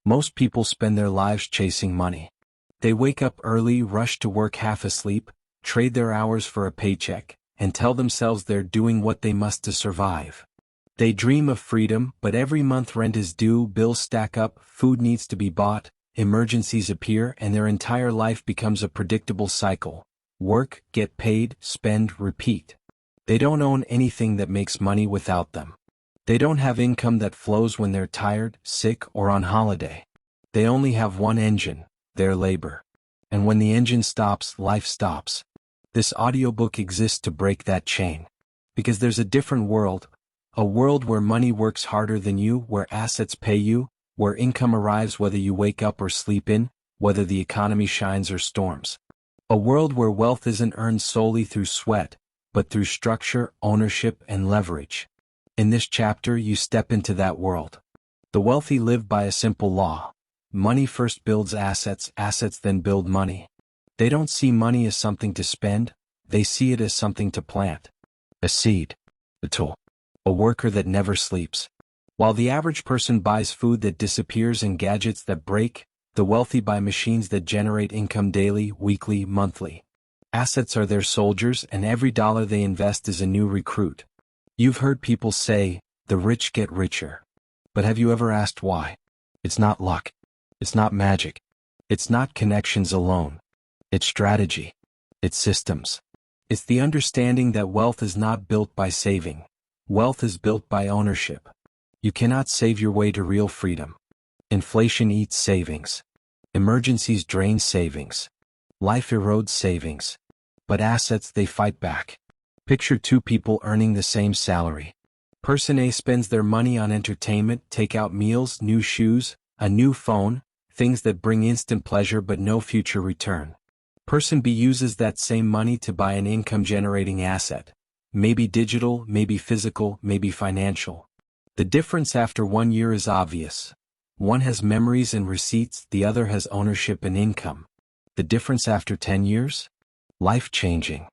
Most people spend their lives chasing money. They wake up early, rush to work half asleep, trade their hours for a paycheck, and tell themselves they're doing what they must to survive. They dream of freedom, but every month rent is due, bills stack up, food needs to be bought, emergencies appear, and their entire life becomes a predictable cycle. Work, get paid, spend, repeat. They don't own anything that makes money without them. They don't have income that flows when they're tired, sick, or on holiday. They only have one engine, their labor. And when the engine stops, life stops. This audiobook exists to break that chain. Because there's a different world. A world where money works harder than you, where assets pay you, where income arrives whether you wake up or sleep in, whether the economy shines or storms. A world where wealth isn't earned solely through sweat, but through structure, ownership, and leverage. In this chapter, you step into that world. The wealthy live by a simple law. Money first builds assets, assets then build money. They don't see money as something to spend, they see it as something to plant. A seed. A tool. A worker that never sleeps. While the average person buys food that disappears and gadgets that break, the wealthy buy machines that generate income daily, weekly, monthly. Assets are their soldiers, and every dollar they invest is a new recruit. You've heard people say, the rich get richer. But have you ever asked why? It's not luck. It's not magic. It's not connections alone. It's strategy. It's systems. It's the understanding that wealth is not built by saving. Wealth is built by ownership. You cannot save your way to real freedom. Inflation eats savings. Emergencies drain savings. Life erodes savings. But assets, they fight back. Picture two people earning the same salary. Person A spends their money on entertainment, takeout meals, new shoes, a new phone, things that bring instant pleasure but no future return. Person B uses that same money to buy an income-generating asset. Maybe digital, maybe physical, maybe financial. The difference after 1 year is obvious. One has memories and receipts, the other has ownership and income. The difference after 10 years? Life-changing.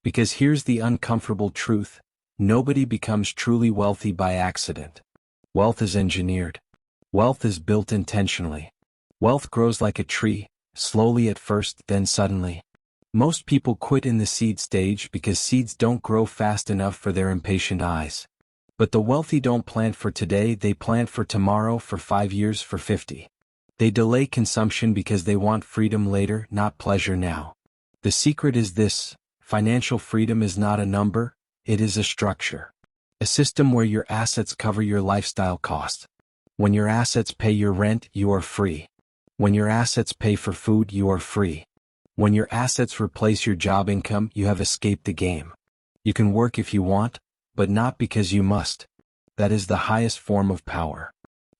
Because here's the uncomfortable truth. Nobody becomes truly wealthy by accident. Wealth is engineered. Wealth is built intentionally. Wealth grows like a tree, slowly at first, then suddenly. Most people quit in the seed stage because seeds don't grow fast enough for their impatient eyes. But the wealthy don't plant for today, they plant for tomorrow, for 5 years, for 50. They delay consumption because they want freedom later, not pleasure now. The secret is this: financial freedom is not a number, it is a structure. A system where your assets cover your lifestyle cost. When your assets pay your rent, you are free. When your assets pay for food, you are free. When your assets replace your job income, you have escaped the game. You can work if you want, but not because you must. That is the highest form of power.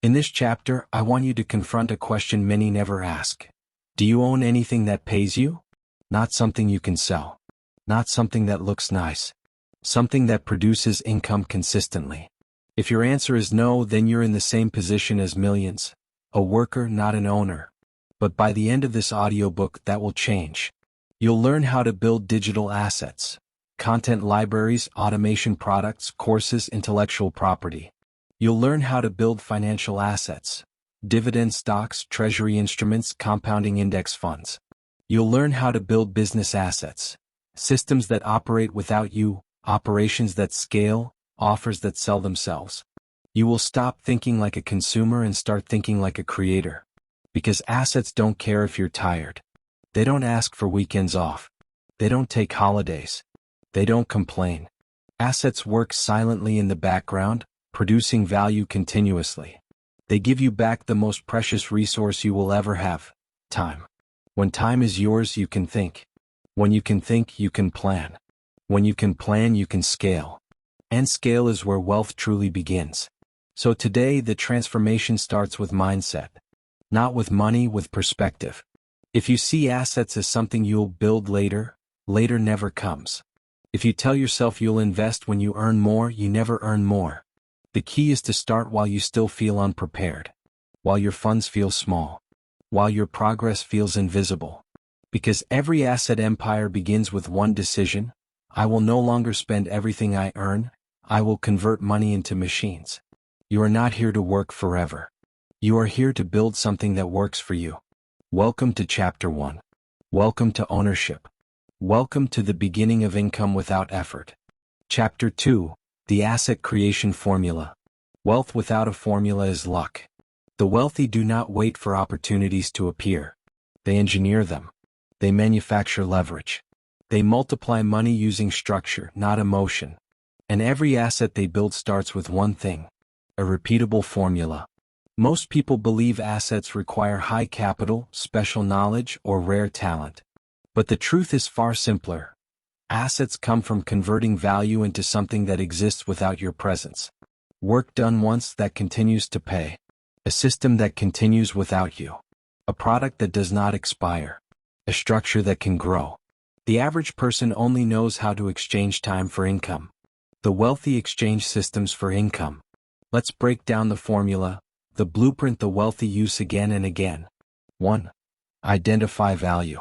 In this chapter, I want you to confront a question many never ask. Do you own anything that pays you? Not something you can sell. Not something that looks nice. Something that produces income consistently. If your answer is no, then you're in the same position as millions. A worker, not an owner. But by the end of this audiobook, that will change. You'll learn how to build digital assets. Content libraries, automation products, courses, intellectual property. You'll learn how to build financial assets. Dividend stocks, treasury instruments, compounding index funds. You'll learn how to build business assets. Systems that operate without you, operations that scale, offers that sell themselves. You will stop thinking like a consumer and start thinking like a creator. Because assets don't care if you're tired. They don't ask for weekends off. They don't take holidays. They don't complain. Assets work silently in the background, producing value continuously. They give you back the most precious resource you will ever have: time. When time is yours, you can think. When you can think, you can plan. When you can plan, you can scale. And scale is where wealth truly begins. So today, the transformation starts with mindset. Not with money, with perspective. If you see assets as something you'll build later, later never comes. If you tell yourself you'll invest when you earn more, you never earn more. The key is to start while you still feel unprepared. While your funds feel small. While your progress feels invisible. Because every asset empire begins with one decision: I will no longer spend everything I earn, I will convert money into machines. You are not here to work forever. You are here to build something that works for you. Welcome to Chapter 1. Welcome to ownership. Welcome to the beginning of income without effort. Chapter 2. The Asset Creation Formula. Wealth without a formula is luck. The wealthy do not wait for opportunities to appear. They engineer them. They manufacture leverage. They multiply money using structure, not emotion. And every asset they build starts with one thing: a repeatable formula. Most people believe assets require high capital, special knowledge, or rare talent. But the truth is far simpler. Assets come from converting value into something that exists without your presence. Work done once that continues to pay. A system that continues without you. A product that does not expire. A structure that can grow. The average person only knows how to exchange time for income. The wealthy exchange systems for income. Let's break down the formula, the blueprint the wealthy use again and again. 1. Identify value.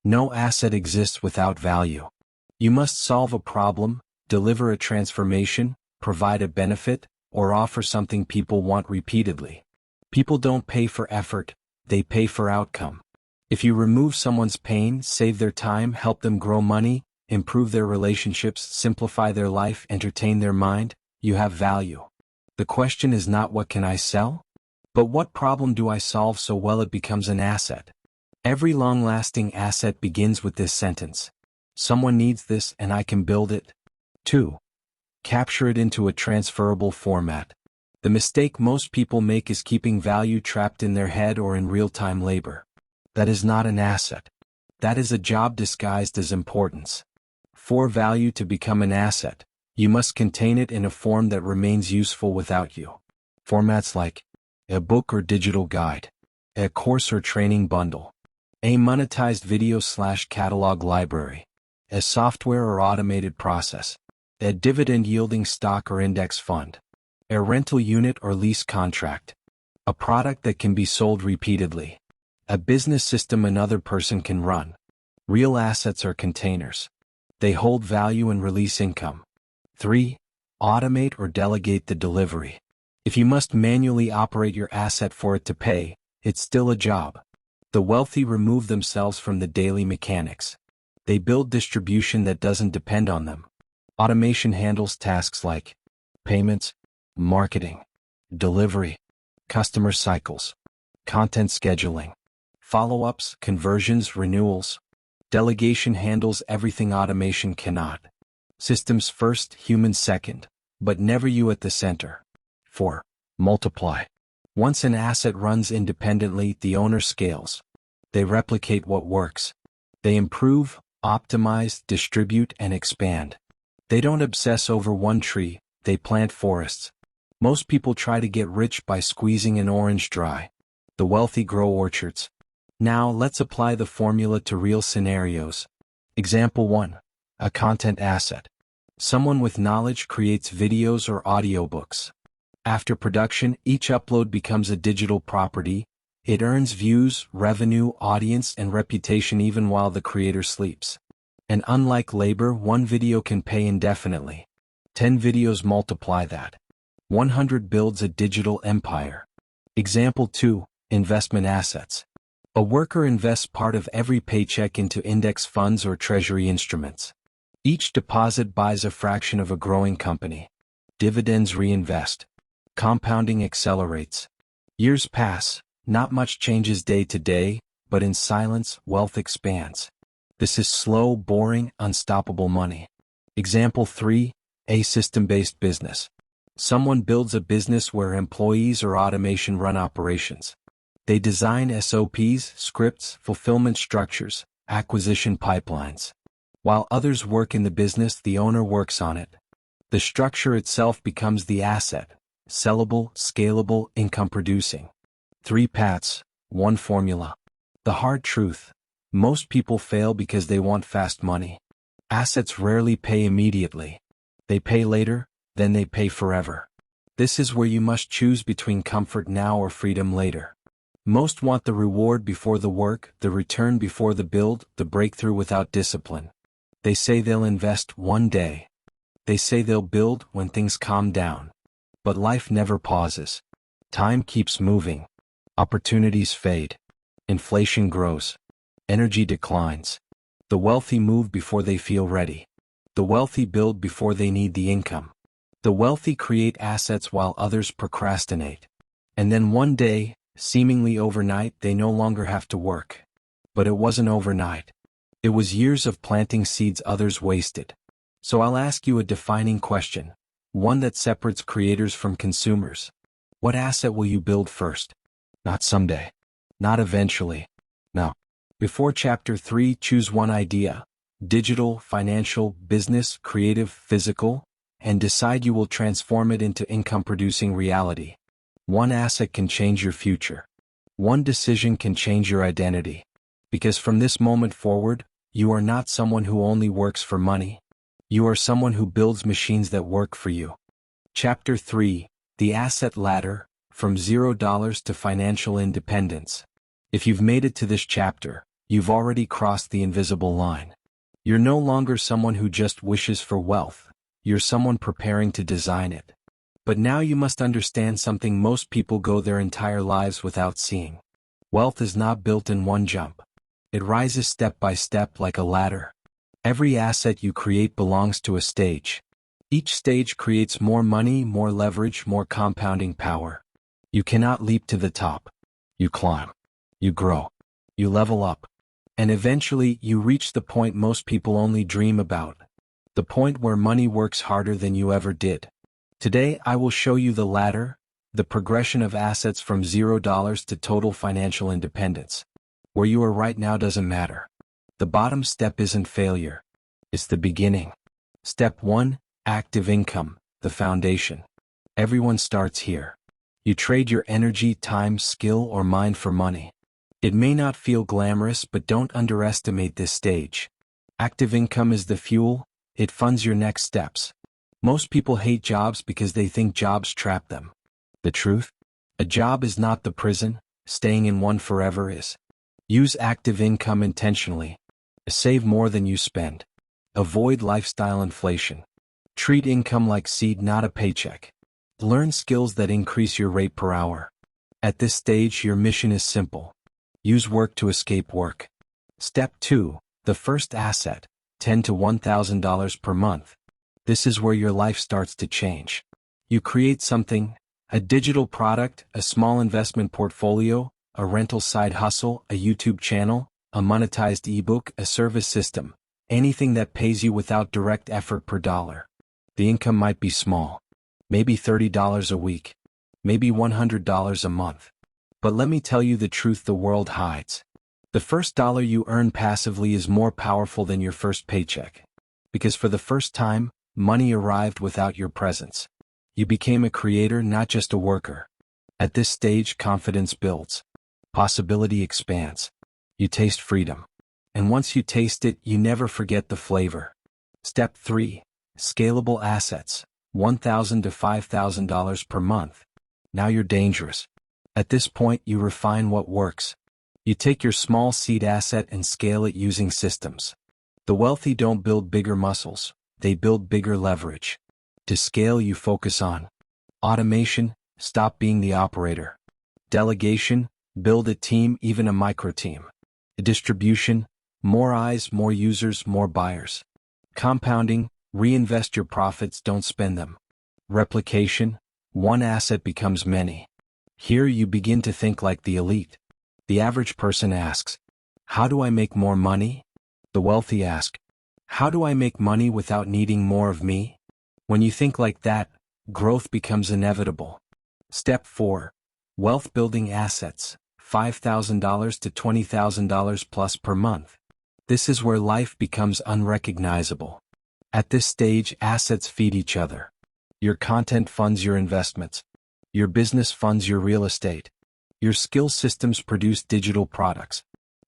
No asset exists without value. You must solve a problem, deliver a transformation, provide a benefit, or offer something people want repeatedly. People don't pay for effort, they pay for outcome. If you remove someone's pain, save their time, help them grow money, improve their relationships, simplify their life, entertain their mind, you have value. The question is not what can I sell? But what problem do I solve so well it becomes an asset? Every long-lasting asset begins with this sentence. Someone needs this and I can build it. 2. Capture it into a transferable format. The mistake most people make is keeping value trapped in their head or in real-time labor. That is not an asset. That is a job disguised as importance. For value to become an asset, you must contain it in a form that remains useful without you. Formats like a book or digital guide, a course or training bundle, a monetized video/catalog library, a software or automated process, a dividend-yielding stock or index fund, a rental unit or lease contract, a product that can be sold repeatedly, a business system another person can run. Real assets are containers. They hold value and release income. 3. Automate or delegate the delivery. If you must manually operate your asset for it to pay, it's still a job. The wealthy remove themselves from the daily mechanics. They build distribution that doesn't depend on them. Automation handles tasks like payments, marketing, delivery, customer cycles, content scheduling, follow-ups, conversions, renewals. Delegation handles everything automation cannot. Systems first, humans second, but never you at the center. 4. Multiply. Once an asset runs independently, the owner scales. They replicate what works. They improve, optimize, distribute, and expand. They don't obsess over one tree, they plant forests. Most people try to get rich by squeezing an orange dry. The wealthy grow orchards. Now let's apply the formula to real scenarios. Example 1. A content asset. Someone with knowledge creates videos or audiobooks. After production, each upload becomes a digital property. It earns views, revenue, audience, and reputation even while the creator sleeps. And unlike labor, one video can pay indefinitely. 10 videos multiply that. 100 builds a digital empire. Example 2. Investment assets. A worker invests part of every paycheck into index funds or treasury instruments. Each deposit buys a fraction of a growing company. Dividends reinvest. Compounding accelerates. Years pass, not much changes day to day, but in silence, wealth expands. This is slow, boring, unstoppable money. Example 3. A system-based business. Someone builds a business where employees or automation run operations. They design SOPs, scripts, fulfillment structures, acquisition pipelines. While others work in the business, the owner works on it. The structure itself becomes the asset, sellable, scalable, income-producing. 3 paths, 1 formula. The hard truth: most people fail because they want fast money. Assets rarely pay immediately. They pay later, then they pay forever. This is where you must choose between comfort now or freedom later. Most want the reward before the work, the return before the build, the breakthrough without discipline. They say they'll invest one day. They say they'll build when things calm down. But life never pauses. Time keeps moving. Opportunities fade. Inflation grows. Energy declines. The wealthy move before they feel ready. The wealthy build before they need the income. The wealthy create assets while others procrastinate. And then one day, seemingly overnight, they no longer have to work. But it wasn't overnight. It was years of planting seeds others wasted. So I'll ask you a defining question, one that separates creators from consumers. What asset will you build first? Not someday. Not eventually. No. Before Chapter 3, choose one idea, digital, financial, business, creative, physical, and decide you will transform it into income-producing reality. One asset can change your future. One decision can change your identity. Because from this moment forward, you are not someone who only works for money. You are someone who builds machines that work for you. Chapter 3, The Asset Ladder, From $0 to Financial Independence. If you've made it to this chapter, you've already crossed the invisible line. You're no longer someone who just wishes for wealth. You're someone preparing to design it. But now you must understand something most people go their entire lives without seeing. Wealth is not built in one jump. It rises step by step like a ladder. Every asset you create belongs to a stage. Each stage creates more money, more leverage, more compounding power. You cannot leap to the top. You climb. You grow. You level up. And eventually you reach the point most people only dream about. The point where money works harder than you ever did. Today I will show you the ladder, the progression of assets from $0 to total financial independence. Where you are right now doesn't matter. The bottom step isn't failure. It's the beginning. Step 1, active income, the foundation. Everyone starts here. You trade your energy, time, skill, or mind for money. It may not feel glamorous, but don't underestimate this stage. Active income is the fuel. It funds your next steps. Most people hate jobs because they think jobs trap them. The truth? A job is not the prison. Staying in one forever is. Use active income intentionally. Save more than you spend. Avoid lifestyle inflation. Treat income like seed, not a paycheck. Learn skills that increase your rate per hour. At this stage, your mission is simple. Use work to escape work. Step 2, the first asset, $10 to $1,000 per month. This is where your life starts to change. You create something, a digital product, a small investment portfolio, a rental side hustle, a YouTube channel, a monetized ebook, a service system, anything that pays you without direct effort per dollar. The income might be small. Maybe $30 a week. Maybe $100 a month. But let me tell you the truth the world hides. The first dollar you earn passively is more powerful than your first paycheck. Because for the first time, money arrived without your presence. You became a creator, not just a worker. At this stage, confidence builds. Possibility expands. You taste freedom. And once you taste it, you never forget the flavor. Step 3, scalable assets, $1,000 to $5,000 per month. Now you're dangerous. At this point, you refine what works. You take your small seed asset and scale it using systems. The wealthy don't build bigger muscles, they build bigger leverage. To scale, you focus on automation, stop being the operator. Delegation, build a team, even a micro team. Distribution, more eyes, more users, more buyers. Compounding, reinvest your profits, don't spend them. Replication, one asset becomes many. Here you begin to think like the elite. The average person asks, how do I make more money? The wealthy ask, how do I make money without needing more of me? When you think like that, growth becomes inevitable. Step 4, wealth building assets, $5,000 to $20,000 plus per month. This is where life becomes unrecognizable. At this stage, assets feed each other. Your content funds your investments. Your business funds your real estate. Your skill systems produce digital products.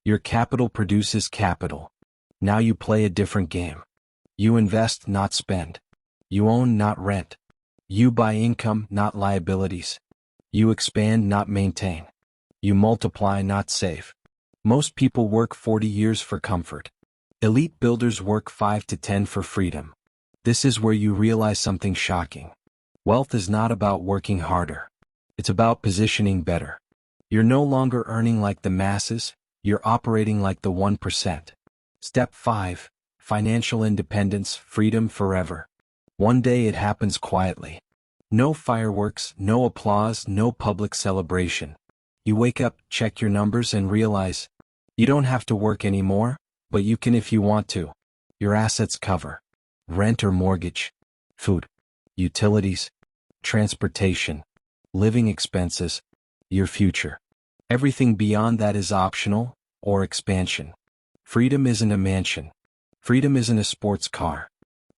Your capital produces capital. Now you play a different game. You invest, not spend. You own, not rent. You buy income, not liabilities. You expand, not maintain. You multiply, not save. Most people work 40 years for comfort. Elite builders work 5 to 10 for freedom. This is where you realize something shocking. Wealth is not about working harder. It's about positioning better. You're no longer earning like the masses, you're operating like the 1%. Step 5. Financial independence, freedom forever. One day it happens quietly. No fireworks, no applause, no public celebration. You wake up, check your numbers, and realize you don't have to work anymore, but you can if you want to. Your assets cover rent or mortgage, food, utilities, transportation, living expenses, your future. Everything beyond that is optional or expansion. Freedom isn't a mansion. Freedom isn't a sports car.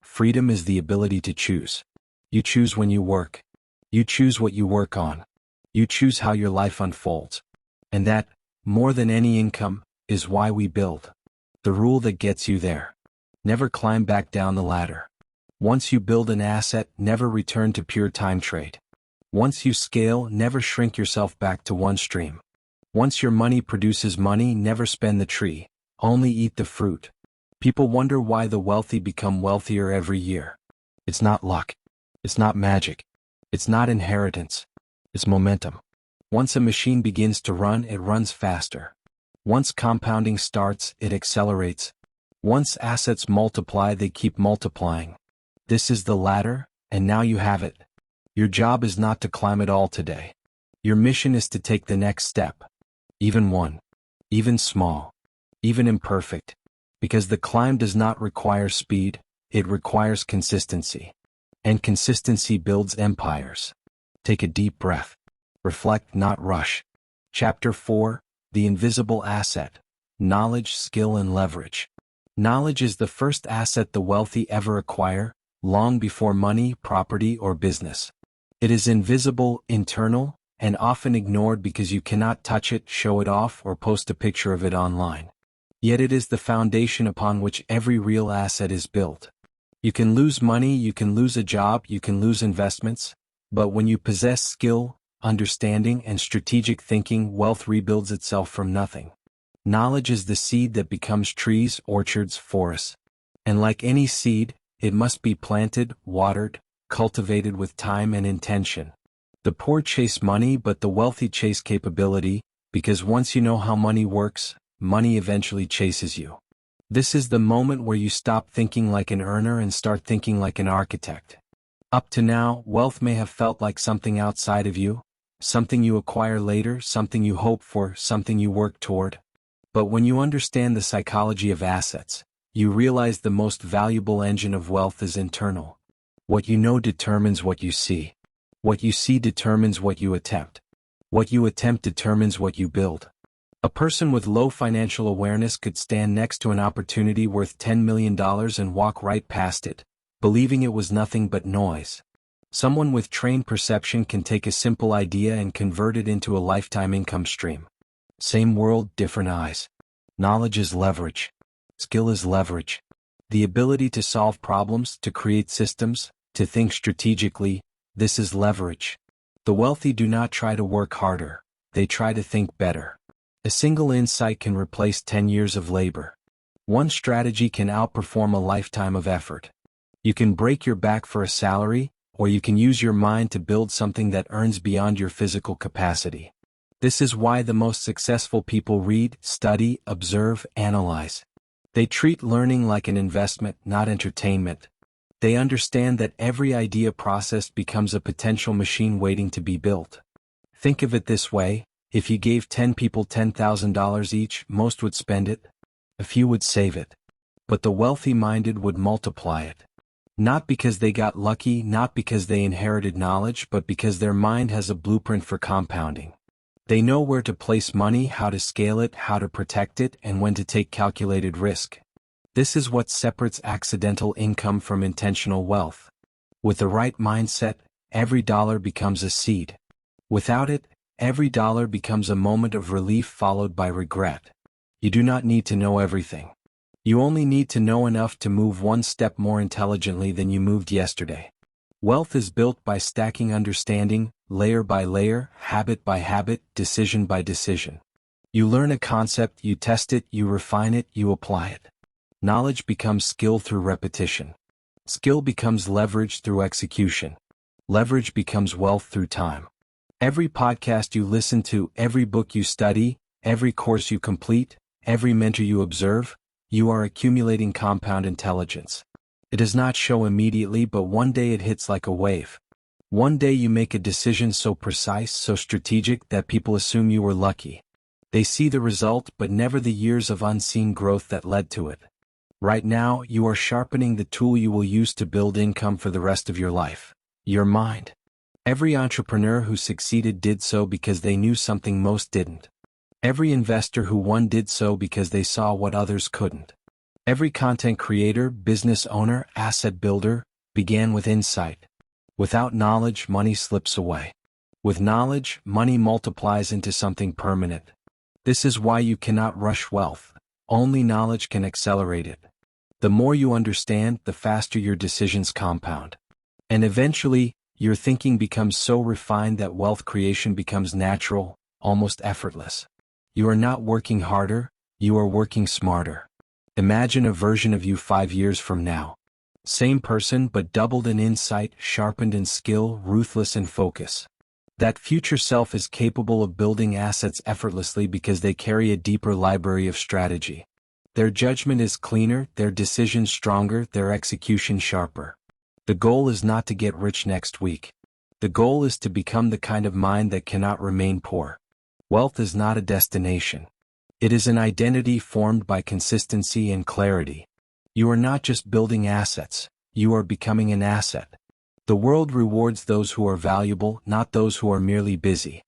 Freedom is the ability to choose. You choose when you work. You choose what you work on. You choose how your life unfolds. And that, more than any income, is why we build. The rule that gets you there. Never climb back down the ladder. Once you build an asset, never return to pure time trade. Once you scale, never shrink yourself back to one stream. Once your money produces money, never spend the tree, only eat the fruit. People wonder why the wealthy become wealthier every year. It's not luck. It's not magic. It's not inheritance. It's momentum. Once a machine begins to run, it runs faster. Once compounding starts, it accelerates. Once assets multiply, they keep multiplying. This is the ladder, and now you have it. Your job is not to climb it all today. Your mission is to take the next step. Even one. Even small. Even imperfect. Because the climb does not require speed, it requires consistency. And consistency builds empires. Take a deep breath. Reflect, not rush. Chapter 4. The Invisible Asset. Knowledge, Skill, and Leverage. Knowledge is the first asset the wealthy ever acquire, long before money, property, or business. It is invisible, internal, and often ignored because you cannot touch it, show it off, or post a picture of it online. Yet it is the foundation upon which every real asset is built. You can lose money, you can lose a job, you can lose investments, but when you possess skill, understanding, and strategic thinking, wealth rebuilds itself from nothing. Knowledge is the seed that becomes trees, orchards, forests. And like any seed, it must be planted, watered, cultivated with time and intention. The poor chase money, but the wealthy chase capability, because once you know how money works, money eventually chases you. This is the moment where you stop thinking like an earner and start thinking like an architect. Up to now, wealth may have felt like something outside of you, something you acquire later, something you hope for, something you work toward. But when you understand the psychology of assets, you realize the most valuable engine of wealth is internal. What you know determines what you see. What you see determines what you attempt. What you attempt determines what you build. A person with low financial awareness could stand next to an opportunity worth $10 million and walk right past it, believing it was nothing but noise. Someone with trained perception can take a simple idea and convert it into a lifetime income stream. Same world, different eyes. Knowledge is leverage. Skill is leverage. The ability to solve problems, to create systems, to think strategically, this is leverage. The wealthy do not try to work harder, they try to think better. A single insight can replace 10 years of labor. One strategy can outperform a lifetime of effort. You can break your back for a salary, or you can use your mind to build something that earns beyond your physical capacity. This is why the most successful people read, study, observe, analyze. They treat learning like an investment, not entertainment. They understand that every idea processed becomes a potential machine waiting to be built. Think of it this way. If you gave 10 people $10,000 each, most would spend it. A few would save it. But the wealthy-minded would multiply it. Not because they got lucky, not because they inherited knowledge, but because their mind has a blueprint for compounding. They know where to place money, how to scale it, how to protect it, and when to take calculated risk. This is what separates accidental income from intentional wealth. With the right mindset, every dollar becomes a seed. Without it, every dollar becomes a moment of relief followed by regret. You do not need to know everything. You only need to know enough to move one step more intelligently than you moved yesterday. Wealth is built by stacking understanding, layer by layer, habit by habit, decision by decision. You learn a concept, you test it, you refine it, you apply it. Knowledge becomes skill through repetition. Skill becomes leverage through execution. Leverage becomes wealth through time. Every podcast you listen to, every book you study, every course you complete, every mentor you observe, you are accumulating compound intelligence. It does not show immediately, but one day it hits like a wave. One day you make a decision so precise, so strategic, that people assume you were lucky. They see the result, but never the years of unseen growth that led to it. Right now, you are sharpening the tool you will use to build income for the rest of your life: your mind. Every entrepreneur who succeeded did so because they knew something most didn't. Every investor who won did so because they saw what others couldn't. Every content creator, business owner, asset builder began with insight. Without knowledge, money slips away. With knowledge, money multiplies into something permanent. This is why you cannot rush wealth. Only knowledge can accelerate it. The more you understand, the faster your decisions compound. And eventually, your thinking becomes so refined that wealth creation becomes natural, almost effortless. You are not working harder, you are working smarter. Imagine a version of you 5 years from now. Same person, but doubled in insight, sharpened in skill, ruthless in focus. That future self is capable of building assets effortlessly because they carry a deeper library of strategy. Their judgment is cleaner, their decisions stronger, their execution sharper. The goal is not to get rich next week. The goal is to become the kind of mind that cannot remain poor. Wealth is not a destination. It is an identity formed by consistency and clarity. You are not just building assets, you are becoming an asset. The world rewards those who are valuable, not those who are merely busy.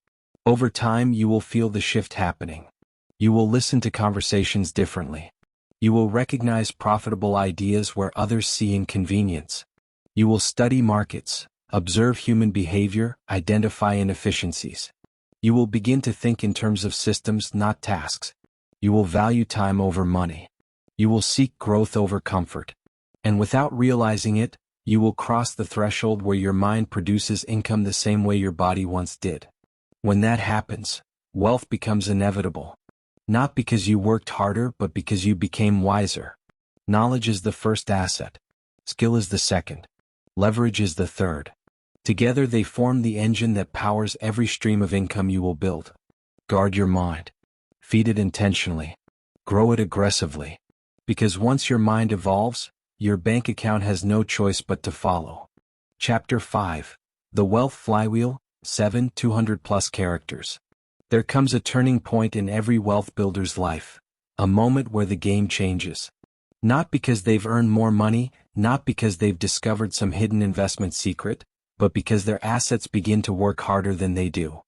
Over time, you will feel the shift happening. You will listen to conversations differently. You will recognize profitable ideas where others see inconvenience. You will study markets, observe human behavior, identify inefficiencies. You will begin to think in terms of systems, not tasks. You will value time over money. You will seek growth over comfort. And without realizing it, you will cross the threshold where your mind produces income the same way your body once did. When that happens, wealth becomes inevitable. Not because you worked harder, but because you became wiser. Knowledge is the first asset. Skill is the second. Leverage is the third. Together they form the engine that powers every stream of income you will build. Guard your mind. Feed it intentionally. Grow it aggressively. Because once your mind evolves, your bank account has no choice but to follow. Chapter 5. The Wealth Flywheel, 7 200+ characters. There comes a turning point in every wealth builder's life. A moment where the game changes. Not because they've earned more money, not because they've discovered some hidden investment secret, but because their assets begin to work harder than they do.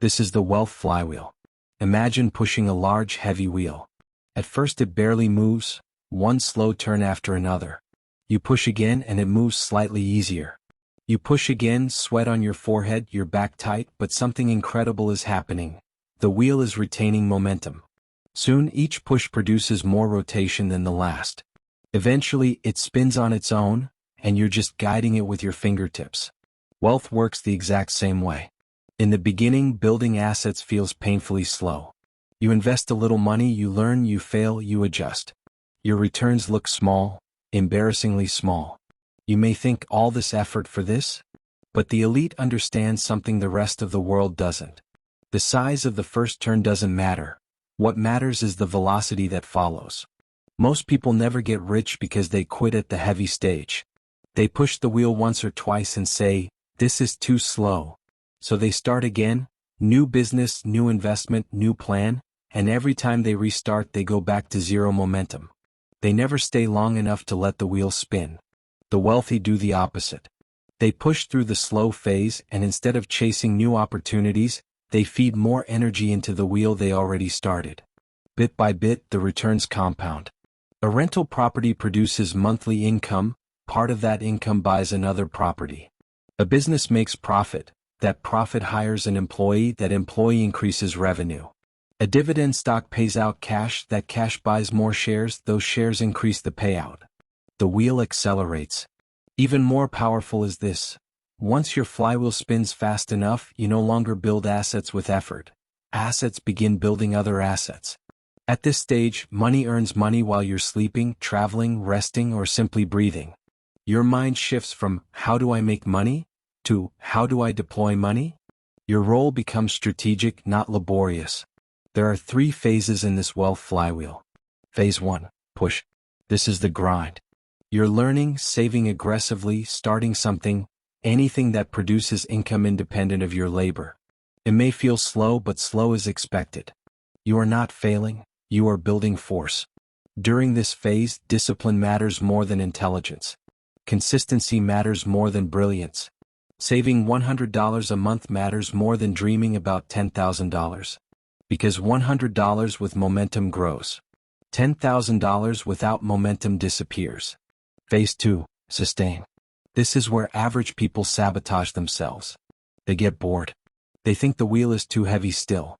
This is the wealth flywheel. Imagine pushing a large, heavy wheel. At first it barely moves, one slow turn after another. You push again and it moves slightly easier. You push again, sweat on your forehead, your back tight, but something incredible is happening. The wheel is retaining momentum. Soon each push produces more rotation than the last. Eventually it spins on its own, and you're just guiding it with your fingertips. Wealth works the exact same way. In the beginning, building assets feels painfully slow. You invest a little money, you learn, you fail, you adjust. Your returns look small, embarrassingly small. You may think, all this effort for this? But the elite understands something the rest of the world doesn't. The size of the first turn doesn't matter. What matters is the velocity that follows. Most people never get rich because they quit at the heavy stage. They push the wheel once or twice and say, this is too slow. So they start again, new business, new investment, new plan, and every time they restart they go back to zero momentum. They never stay long enough to let the wheel spin. The wealthy do the opposite. They push through the slow phase, and instead of chasing new opportunities, they feed more energy into the wheel they already started. Bit by bit, the returns compound. A rental property produces monthly income, part of that income buys another property. A business makes profit, that profit hires an employee, that employee increases revenue. A dividend stock pays out cash, that cash buys more shares, those shares increase the payout. The wheel accelerates. Even more powerful is this. Once your flywheel spins fast enough, you no longer build assets with effort. Assets begin building other assets. At this stage, money earns money while you're sleeping, traveling, resting, or simply breathing. Your mind shifts from, how do I make money? To, how do I deploy money? Your role becomes strategic, not laborious. There are 3 phases in this wealth flywheel. Phase 1, push. This is the grind. You're learning, saving aggressively, starting something, anything that produces income independent of your labor. It may feel slow, but slow is expected. You are not failing, you are building force. During this phase, discipline matters more than intelligence. Consistency matters more than brilliance. Saving $100 a month matters more than dreaming about $10,000. Because $100 with momentum grows. $10,000 without momentum disappears. Phase 2, sustain. This is where average people sabotage themselves. They get bored. They think the wheel is too heavy still.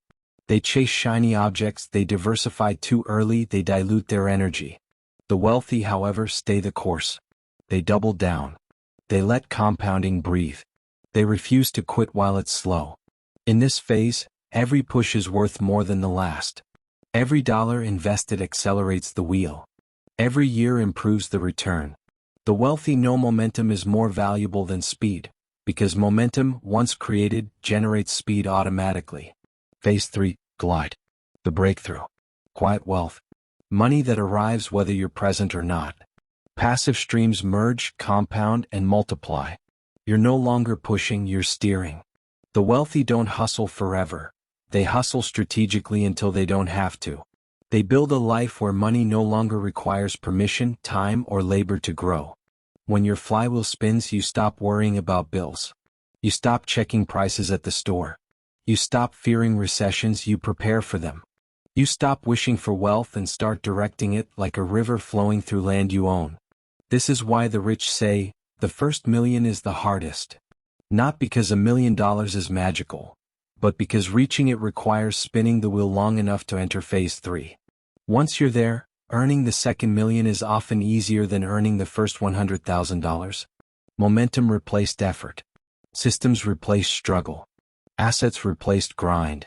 They chase shiny objects, they diversify too early, they dilute their energy. The wealthy, however, stay the course. They double down. They let compounding breathe. They refuse to quit while it's slow. In this phase, every push is worth more than the last. Every dollar invested accelerates the wheel. Every year improves the return. The wealthy know momentum is more valuable than speed, because momentum, once created, generates speed automatically. Phase 3, glide. The breakthrough. Quiet wealth. Money that arrives whether you're present or not. Passive streams merge, compound, and multiply. You're no longer pushing, you're steering. The wealthy don't hustle forever. They hustle strategically until they don't have to. They build a life where money no longer requires permission, time, or labor to grow. When your flywheel spins, you stop worrying about bills. You stop checking prices at the store. You stop fearing recessions, you prepare for them. You stop wishing for wealth and start directing it like a river flowing through land you own. This is why the rich say, the first million is the hardest. Not because $1 million is magical, but because reaching it requires spinning the wheel long enough to enter phase 3. Once you're there, earning the second million is often easier than earning the first $100,000. Momentum replaced effort. Systems replaced struggle. Assets replaced grind.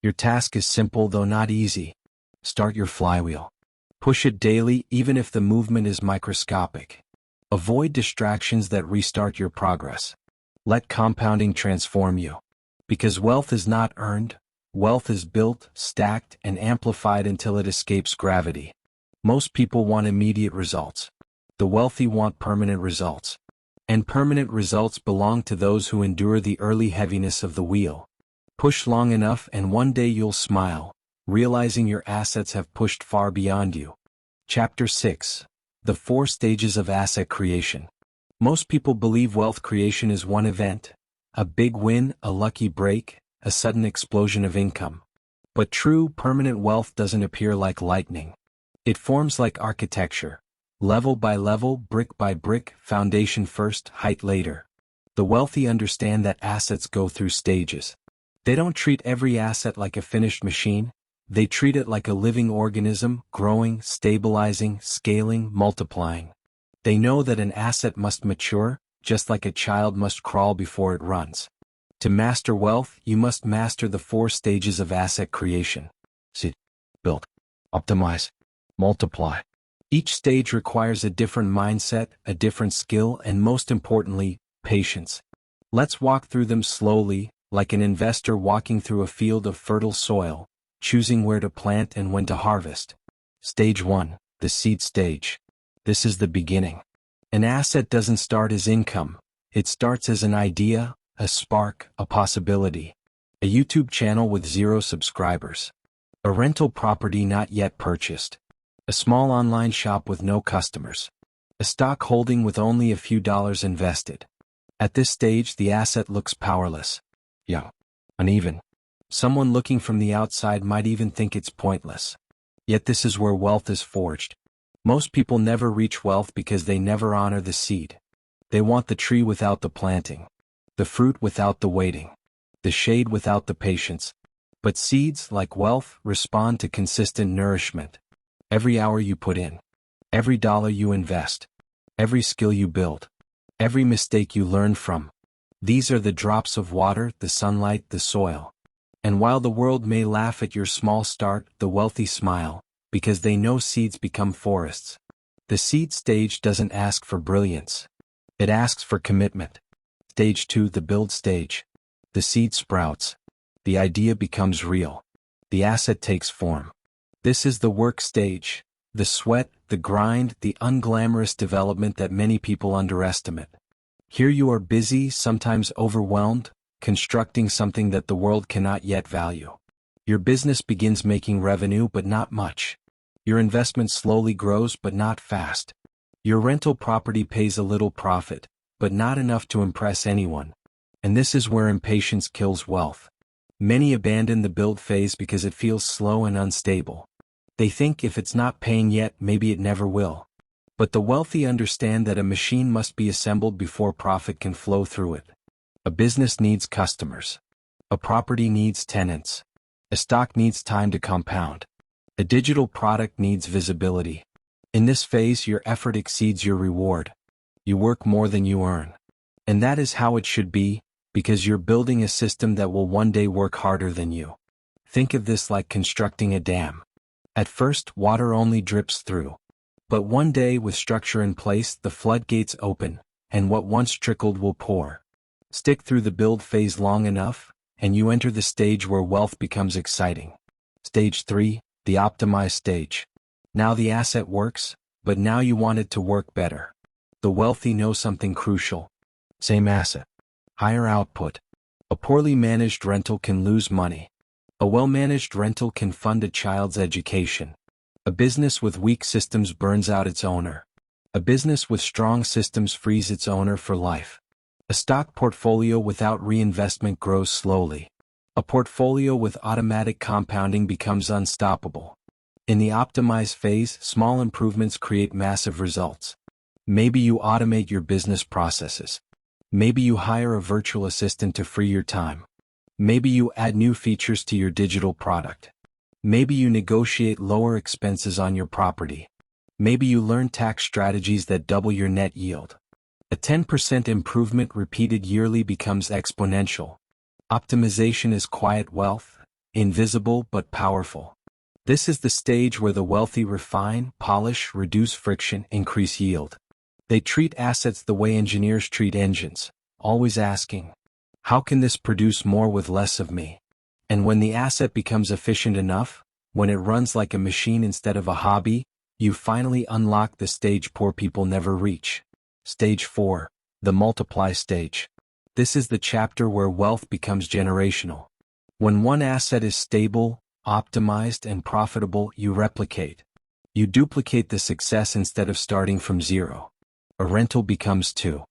Your task is simple though not easy. Start your flywheel. Push it daily even if the movement is microscopic. Avoid distractions that restart your progress. Let compounding transform you. Because wealth is not earned, wealth is built, stacked, and amplified until it escapes gravity. Most people want immediate results. The wealthy want permanent results. And permanent results belong to those who endure the early heaviness of the wheel. Push long enough and one day you'll smile, realizing your assets have pushed far beyond you. Chapter 6. The 4 Stages of Asset Creation. Most people believe wealth creation is one event. A big win, a lucky break, a sudden explosion of income. But true, permanent wealth doesn't appear like lightning. It forms like architecture. Level by level, brick by brick, foundation first, height later. The wealthy understand that assets go through stages. They don't treat every asset like a finished machine. They treat it like a living organism, growing, stabilizing, scaling, multiplying. They know that an asset must mature, just like a child must crawl before it runs. To master wealth, you must master the 4 stages of asset creation. Seed, build, optimize, multiply. Each stage requires a different mindset, a different skill, and most importantly, patience. Let's walk through them slowly, like an investor walking through a field of fertile soil, choosing where to plant and when to harvest. Stage 1, the seed stage. This is the beginning. An asset doesn't start as income. It starts as an idea, a spark, a possibility. A YouTube channel with 0 subscribers. A rental property not yet purchased. A small online shop with no customers. A stock holding with only a few dollars invested. At this stage, the asset looks powerless. Young. Uneven. Someone looking from the outside might even think it's pointless. Yet this is where wealth is forged. Most people never reach wealth because they never honor the seed. They want the tree without the planting. The fruit without the waiting. The shade without the patience. But seeds, like wealth, respond to consistent nourishment. Every hour you put in. Every dollar you invest. Every skill you build. Every mistake you learn from. These are the drops of water, the sunlight, the soil. And while the world may laugh at your small start, the wealthy smile, because they know seeds become forests. The seed stage doesn't ask for brilliance. It asks for commitment. Stage 2, the build stage. The seed sprouts. The idea becomes real. The asset takes form. This is the work stage, the sweat, the grind, the unglamorous development that many people underestimate. Here you are busy, sometimes overwhelmed, constructing something that the world cannot yet value. Your business begins making revenue but not much. Your investment slowly grows but not fast. Your rental property pays a little profit, but not enough to impress anyone. And this is where impatience kills wealth. Many abandon the build phase because it feels slow and unstable. They think if it's not paying yet, maybe it never will. But the wealthy understand that a machine must be assembled before profit can flow through it. A business needs customers. A property needs tenants. A stock needs time to compound. A digital product needs visibility. In this phase, your effort exceeds your reward. You work more than you earn. And that is how it should be, because you're building a system that will one day work harder than you. Think of this like constructing a dam. At first, water only drips through. But one day, with structure in place, the floodgates open, and what once trickled will pour. Stick through the build phase long enough, and you enter the stage where wealth becomes exciting. Stage 3, the optimized stage. Now the asset works, but now you want it to work better. The wealthy know something crucial. Same asset. Higher output. A poorly managed rental can lose money. A well-managed rental can fund a child's education. A business with weak systems burns out its owner. A business with strong systems frees its owner for life. A stock portfolio without reinvestment grows slowly. A portfolio with automatic compounding becomes unstoppable. In the optimized phase, small improvements create massive results. Maybe you automate your business processes. Maybe you hire a virtual assistant to free your time. Maybe you add new features to your digital product. Maybe you negotiate lower expenses on your property. Maybe you learn tax strategies that double your net yield. A 10% improvement repeated yearly becomes exponential. Optimization is quiet wealth, invisible but powerful. This is the stage where the wealthy refine, polish, reduce friction, increase yield. They treat assets the way engineers treat engines, always asking, how can this produce more with less of me? And when the asset becomes efficient enough, when it runs like a machine instead of a hobby, you finally unlock the stage poor people never reach. Stage 4, the multiply stage. This is the chapter where wealth becomes generational. When one asset is stable, optimized, and profitable, you replicate. You duplicate the success instead of starting from zero. A rental becomes 2.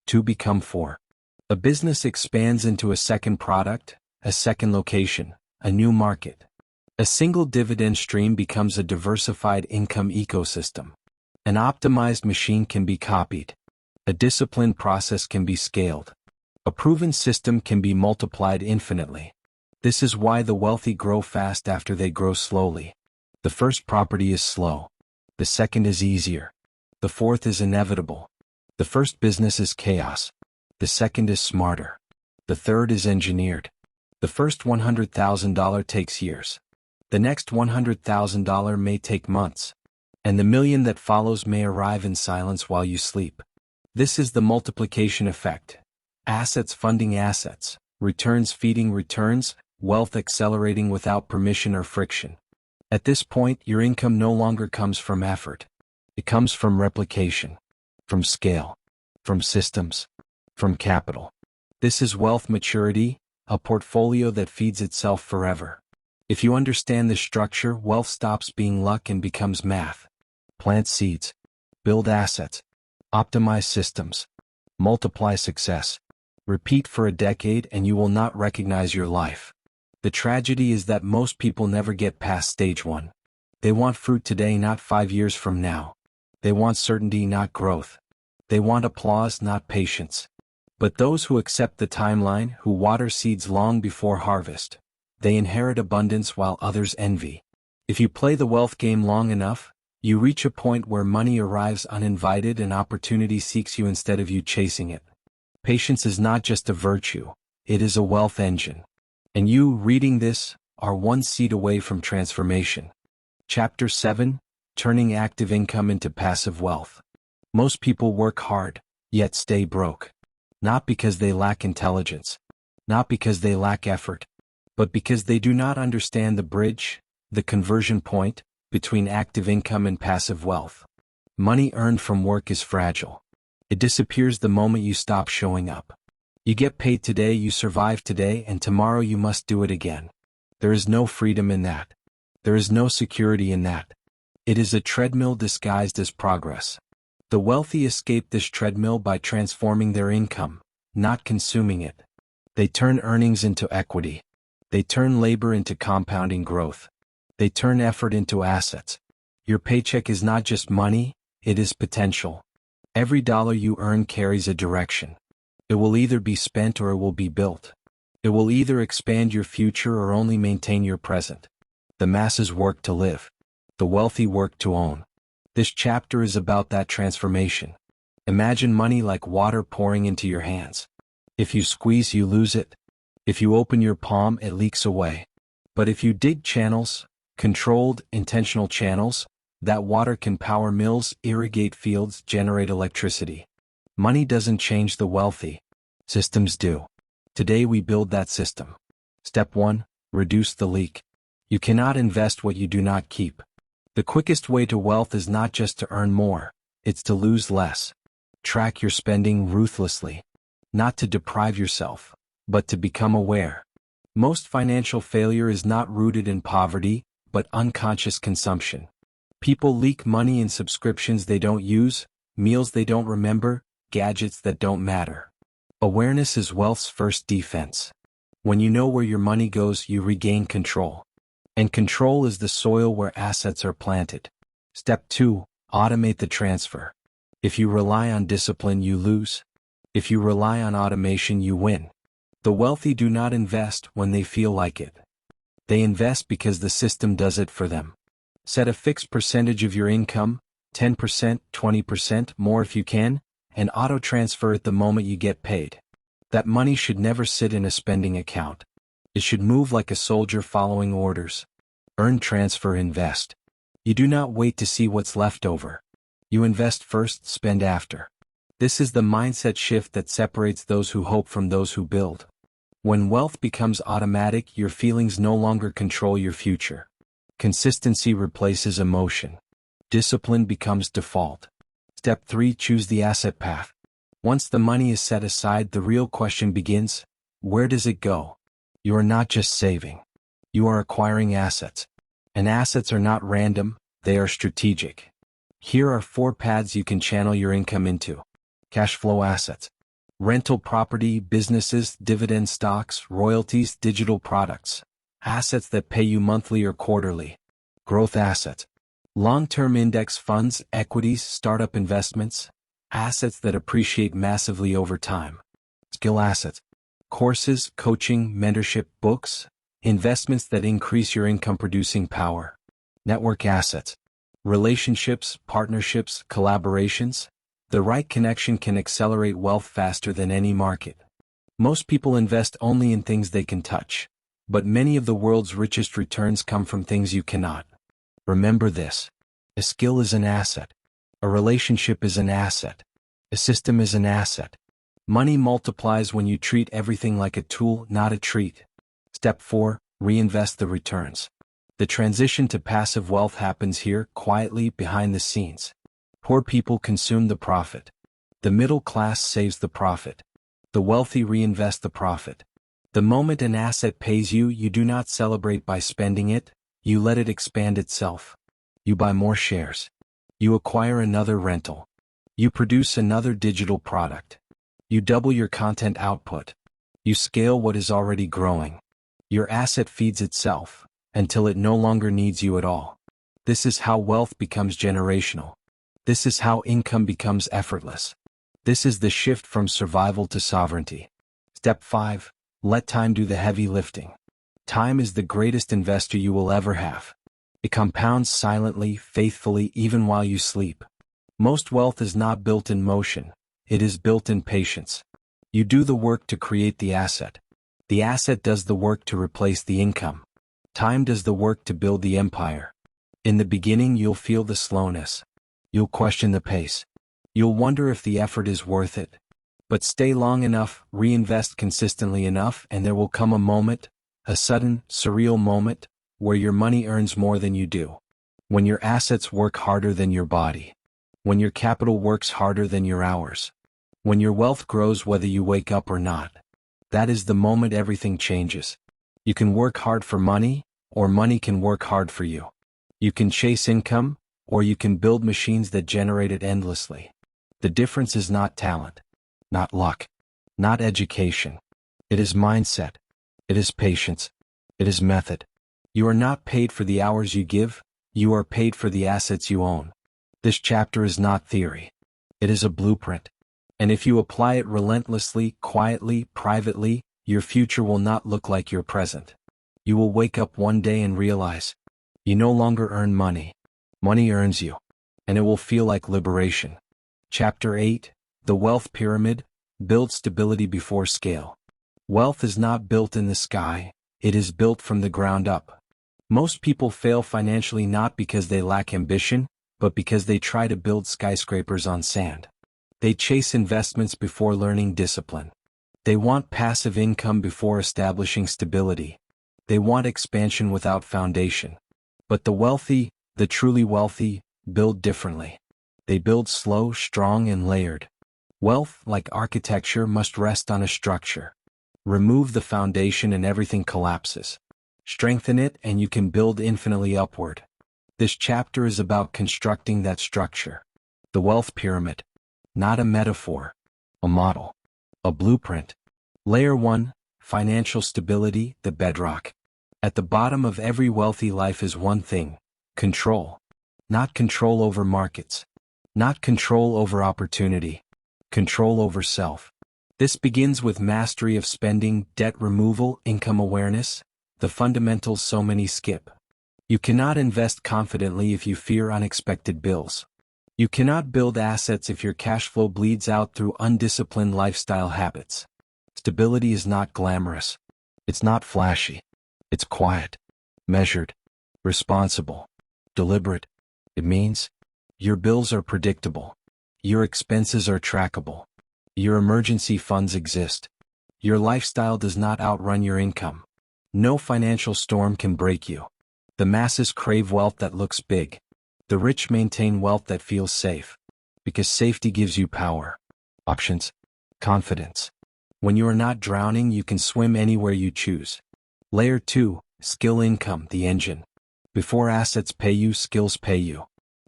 2 become 4. A business expands into a second product, a second location, a new market. A single dividend stream becomes a diversified income ecosystem. An optimized machine can be copied. A disciplined process can be scaled. A proven system can be multiplied infinitely. This is why the wealthy grow fast after they grow slowly. The first property is slow. The second is easier. The fourth is inevitable. The first business is chaos. The second is smarter. The third is engineered. The first $100,000 takes years. The next $100,000 may take months. And the million that follows may arrive in silence while you sleep. This is the multiplication effect. Assets funding assets, returns feeding returns, wealth accelerating without permission or friction. At this point, your income no longer comes from effort. It comes from replication, from scale, from systems, from capital. This is wealth maturity, a portfolio that feeds itself forever. If you understand this structure, wealth stops being luck and becomes math. Plant seeds, build assets, optimize systems, multiply success. Repeat for a decade and you will not recognize your life. The tragedy is that most people never get past stage 1. They want fruit today, not 5 years from now. They want certainty, not growth. They want applause, not patience. But those who accept the timeline, who water seeds long before harvest, they inherit abundance while others envy. If you play the wealth game long enough, you reach a point where money arrives uninvited and opportunity seeks you instead of you chasing it. Patience is not just a virtue, it is a wealth engine. And you, reading this, are one seed away from transformation. Chapter 7, Turning Active Income into Passive Wealth. Most people work hard, yet stay broke. Not because they lack intelligence, not because they lack effort, but because they do not understand the bridge, the conversion point, between active income and passive wealth. Money earned from work is fragile. It disappears the moment you stop showing up. You get paid today, you survive today, and tomorrow you must do it again. There is no freedom in that. There is no security in that. It is a treadmill disguised as progress. The wealthy escape this treadmill by transforming their income, not consuming it. They turn earnings into equity. They turn labor into compounding growth. They turn effort into assets. Your paycheck is not just money, it is potential. Every dollar you earn carries a direction. It will either be spent or it will be built. It will either expand your future or only maintain your present. The masses work to live. The wealthy work to own. This chapter is about that transformation. Imagine money like water pouring into your hands. If you squeeze, you lose it. If you open your palm, it leaks away. But if you dig channels, controlled, intentional channels, that water can power mills, irrigate fields, generate electricity. Money doesn't change the wealthy. Systems do. Today we build that system. Step 1. Reduce the leak. You cannot invest what you do not keep. The quickest way to wealth is not just to earn more, it's to lose less. Track your spending ruthlessly. Not to deprive yourself, but to become aware. Most financial failure is not rooted in poverty, but unconscious consumption. People leak money in subscriptions they don't use, meals they don't remember, gadgets that don't matter. Awareness is wealth's first defense. When you know where your money goes, you regain control. And control is the soil where assets are planted. Step 2. Automate the transfer. If you rely on discipline, you lose. If you rely on automation, you win. The wealthy do not invest when they feel like it. They invest because the system does it for them. Set a fixed percentage of your income, 10%, 20%, more if you can, and auto-transfer it the moment you get paid. That money should never sit in a spending account. It should move like a soldier following orders. Earn, transfer, invest. You do not wait to see what's left over. You invest first, spend after. This is the mindset shift that separates those who hope from those who build. When wealth becomes automatic, your feelings no longer control your future. Consistency replaces emotion. Discipline becomes default. Step 3. Choose the asset path. Once the money is set aside, the real question begins: where does it go? You are not just saving. You are acquiring assets. And assets are not random, they are strategic. Here are 4 paths you can channel your income into. Cash flow assets. Rental property, businesses, dividend stocks, royalties, digital products. Assets that pay you monthly or quarterly. Growth assets. Long-term index funds, equities, startup investments. Assets that appreciate massively over time. Skill assets. Courses, coaching, mentorship, books. Investments that increase your income-producing power. Network assets. Relationships, partnerships, collaborations. The right connection can accelerate wealth faster than any market. Most people invest only in things they can touch. But many of the world's richest returns come from things you cannot. Remember this. A skill is an asset. A relationship is an asset. A system is an asset. Money multiplies when you treat everything like a tool, not a treat. Step 4. Reinvest the returns. The transition to passive wealth happens here, quietly, behind the scenes. Poor people consume the profit. The middle class saves the profit. The wealthy reinvest the profit. The moment an asset pays you, you do not celebrate by spending it, you let it expand itself. You buy more shares. You acquire another rental. You produce another digital product. You double your content output. You scale what is already growing. Your asset feeds itself, until it no longer needs you at all. This is how wealth becomes generational. This is how income becomes effortless. This is the shift from survival to sovereignty. Step 5. Let time do the heavy lifting. Time is the greatest investor you will ever have. It compounds silently, faithfully, even while you sleep. Most wealth is not built in motion. It is built in patience. You do the work to create the asset. The asset does the work to replace the income. Time does the work to build the empire. In the beginning, you'll feel the slowness. You'll question the pace. You'll wonder if the effort is worth it. But stay long enough, reinvest consistently enough, and there will come a moment, a sudden, surreal moment, where your money earns more than you do. When your assets work harder than your body. When your capital works harder than your hours. When your wealth grows whether you wake up or not. That is the moment everything changes. You can work hard for money, or money can work hard for you. You can chase income, or you can build machines that generate it endlessly. The difference is not talent, not luck, not education. It is mindset. It is patience. It is method. You are not paid for the hours you give, you are paid for the assets you own. This chapter is not theory. It is a blueprint. And if you apply it relentlessly, quietly, privately, your future will not look like your present. You will wake up one day and realize, you no longer earn money. Money earns you. And it will feel like liberation. Chapter 8, The Wealth Pyramid, Build Stability Before Scale. Wealth is not built in the sky, it is built from the ground up. Most people fail financially not because they lack ambition, but because they try to build skyscrapers on sand. They chase investments before learning discipline. They want passive income before establishing stability. They want expansion without foundation. But the wealthy, the truly wealthy, build differently. They build slow, strong, and layered. Wealth, like architecture, must rest on a structure. Remove the foundation and everything collapses. Strengthen it and you can build infinitely upward. This chapter is about constructing that structure. The wealth pyramid. Not a metaphor. A model. A blueprint. Layer 1, financial stability, the bedrock. At the bottom of every wealthy life is one thing: control. Not control over markets. Not control over opportunity. Control over self. This begins with mastery of spending, debt removal, income awareness, the fundamentals so many skip. You cannot invest confidently if you fear unexpected bills. You cannot build assets if your cash flow bleeds out through undisciplined lifestyle habits. Stability is not glamorous. It's not flashy. It's quiet, measured, responsible, deliberate. It means your bills are predictable. Your expenses are trackable. Your emergency funds exist. Your lifestyle does not outrun your income. No financial storm can break you. The masses crave wealth that looks big. The rich maintain wealth that feels safe. Because safety gives you power, options, confidence. When you are not drowning, you can swim anywhere you choose. Layer 2, skill income, the engine. Before assets pay you, skills pay you.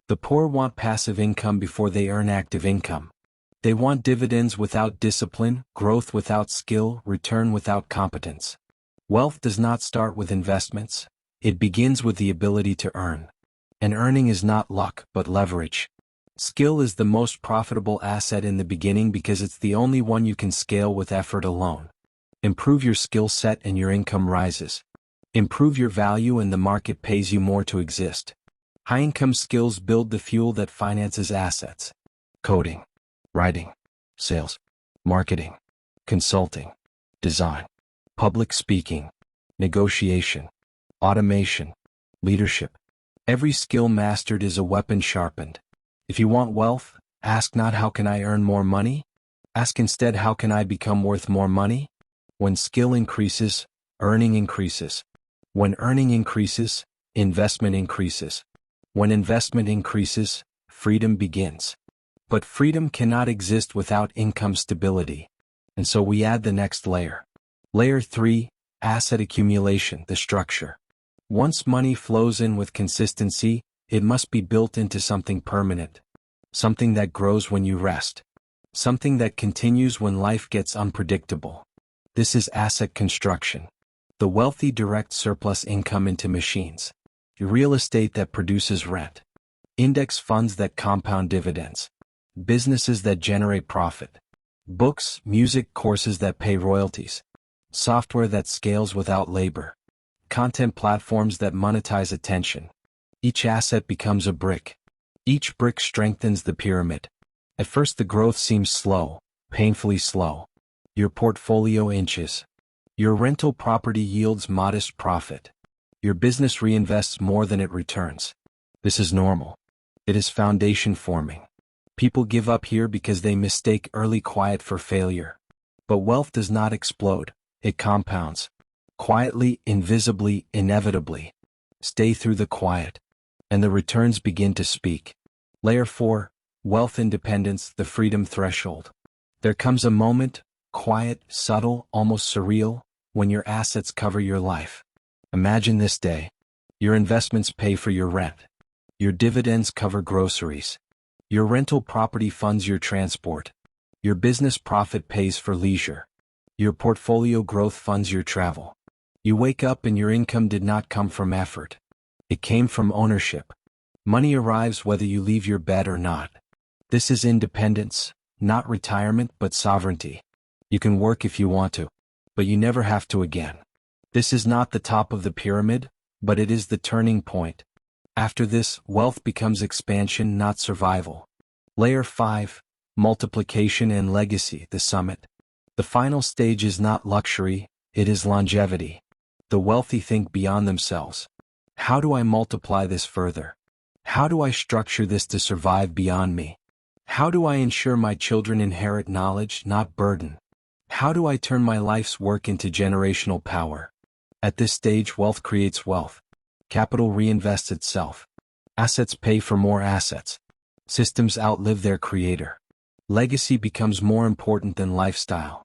The poor want passive income before they earn active income. They want dividends without discipline, growth without skill, return without competence. Wealth does not start with investments. It begins with the ability to earn. And earning is not luck, but leverage. Skill is the most profitable asset in the beginning because it's the only one you can scale with effort alone. Improve your skill set and your income rises. Improve your value and the market pays you more to exist. High-income skills build the fuel that finances assets. Coding, writing, sales, marketing, consulting, design, public speaking, negotiation, automation, leadership. Every skill mastered is a weapon sharpened. If you want wealth, ask not how can I earn more money? Ask instead how can I become worth more money? When skill increases, earning increases. When earning increases, investment increases. When investment increases, freedom begins. But freedom cannot exist without income stability. And so we add the next layer. Layer 3, asset accumulation, the structure. Once money flows in with consistency, it must be built into something permanent. Something that grows when you rest. Something that continues when life gets unpredictable. This is asset construction. The wealthy direct surplus income into machines. Real estate that produces rent. Index funds that compound dividends. Businesses that generate profit. Books, music, courses that pay royalties. Software that scales without labor. Content platforms that monetize attention. Each asset becomes a brick. Each brick strengthens the pyramid. At first the growth seems slow, painfully slow. Your portfolio inches. Your rental property yields modest profit. Your business reinvests more than it returns. This is normal. It is foundation forming. People give up here because they mistake early quiet for failure. But wealth does not explode, it compounds. Quietly, invisibly, inevitably. Stay through the quiet, and the returns begin to speak. Layer 4, Wealth Independence, the Freedom Threshold. There comes a moment, quiet, subtle, almost surreal, when your assets cover your life. Imagine this day. Your investments pay for your rent. Your dividends cover groceries. Your rental property funds your transport. Your business profit pays for leisure. Your portfolio growth funds your travel. You wake up and your income did not come from effort. It came from ownership. Money arrives whether you leave your bed or not. This is independence, not retirement but sovereignty. You can work if you want to, but you never have to again. This is not the top of the pyramid, but it is the turning point. After this, wealth becomes expansion, not survival. Layer 5, Multiplication and Legacy, the summit. The final stage is not luxury, it is longevity. The wealthy think beyond themselves. How do I multiply this further? How do I structure this to survive beyond me? How do I ensure my children inherit knowledge, not burden? How do I turn my life's work into generational power? At this stage, wealth creates wealth. Capital reinvests itself. Assets pay for more assets. Systems outlive their creator. Legacy becomes more important than lifestyle.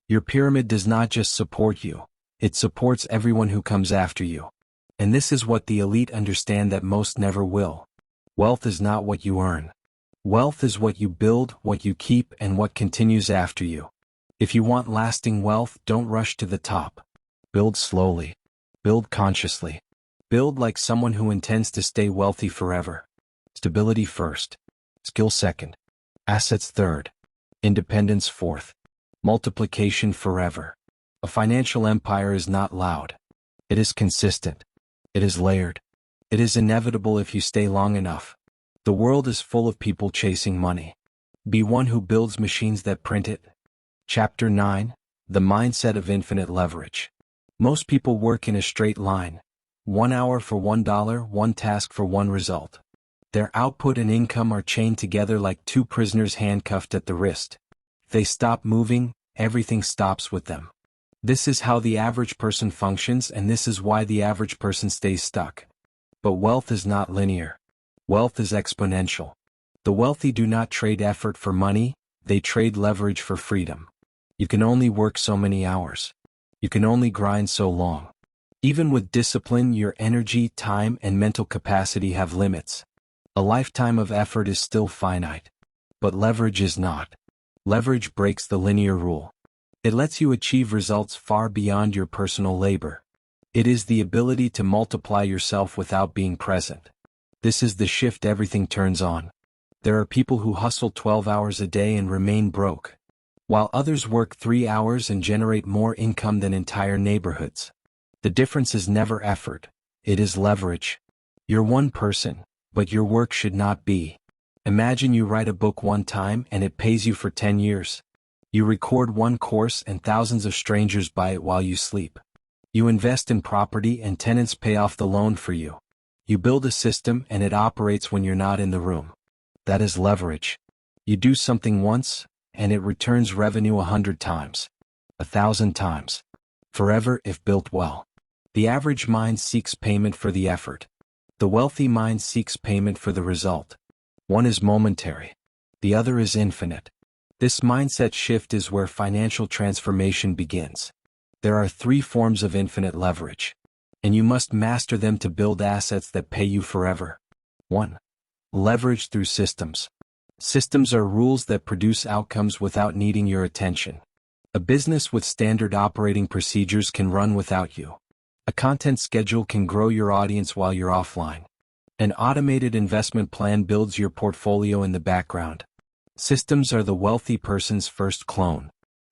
Your pyramid does not just support you, it supports everyone who comes after you. And this is what the elite understand that most never will. Wealth is not what you earn. Wealth is what you build, what you keep, and what continues after you. If you want lasting wealth, don't rush to the top. Build slowly. Build consciously. Build like someone who intends to stay wealthy forever. Stability first. Skill second. Assets third. Independence fourth. Multiplication forever. A financial empire is not loud. It is consistent. It is layered. It is inevitable if you stay long enough. The world is full of people chasing money. Be one who builds machines that print it. Chapter 9, The Mindset of Infinite Leverage. Most people work in a straight line. 1 hour for $1, one task for one result. Their output and income are chained together like two prisoners handcuffed at the wrist. If they stop moving, everything stops with them. This is how the average person functions, and this is why the average person stays stuck. But wealth is not linear. Wealth is exponential. The wealthy do not trade effort for money, they trade leverage for freedom. You can only work so many hours. You can only grind so long. Even with discipline, your energy, time, and mental capacity have limits. A lifetime of effort is still finite. But leverage is not. Leverage breaks the linear rule. It lets you achieve results far beyond your personal labor. It is the ability to multiply yourself without being present. This is the shift everything turns on. There are people who hustle 12 hours a day and remain broke, while others work 3 hours and generate more income than entire neighborhoods. The difference is never effort, it is leverage. You're one person, but your work should not be. Imagine you write a book one time and it pays you for 10 years. You record one course and thousands of strangers buy it while you sleep. You invest in property and tenants pay off the loan for you. You build a system and it operates when you're not in the room. That is leverage. You do something once, and it returns revenue 100 times. 1,000 times. Forever if built well. The average mind seeks payment for the effort. The wealthy mind seeks payment for the result. One is momentary. The other is infinite. This mindset shift is where financial transformation begins. There are 3 forms of infinite leverage, and you must master them to build assets that pay you forever. 1. Leverage through systems. Systems are rules that produce outcomes without needing your attention. A business with standard operating procedures can run without you. A content schedule can grow your audience while you're offline. An automated investment plan builds your portfolio in the background. Systems are the wealthy person's first clone.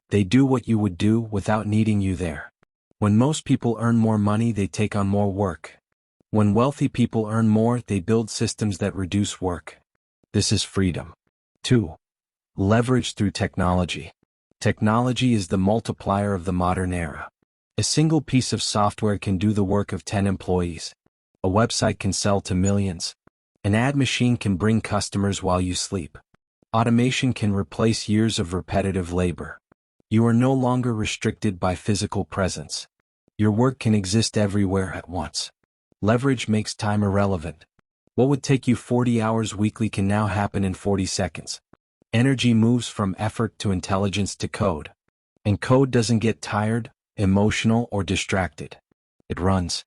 They do what you would do without needing you there. When most people earn more money, they take on more work. When wealthy people earn more, they build systems that reduce work. This is freedom. 2. Leverage through technology. Technology is the multiplier of the modern era. A single piece of software can do the work of 10 employees. A website can sell to millions. An ad machine can bring customers while you sleep. Automation can replace years of repetitive labor. You are no longer restricted by physical presence. Your work can exist everywhere at once. Leverage makes time irrelevant. What would take you 40 hours weekly can now happen in 40 seconds. Energy moves from effort to intelligence to code. And code doesn't get tired, emotional, or distracted. It runs.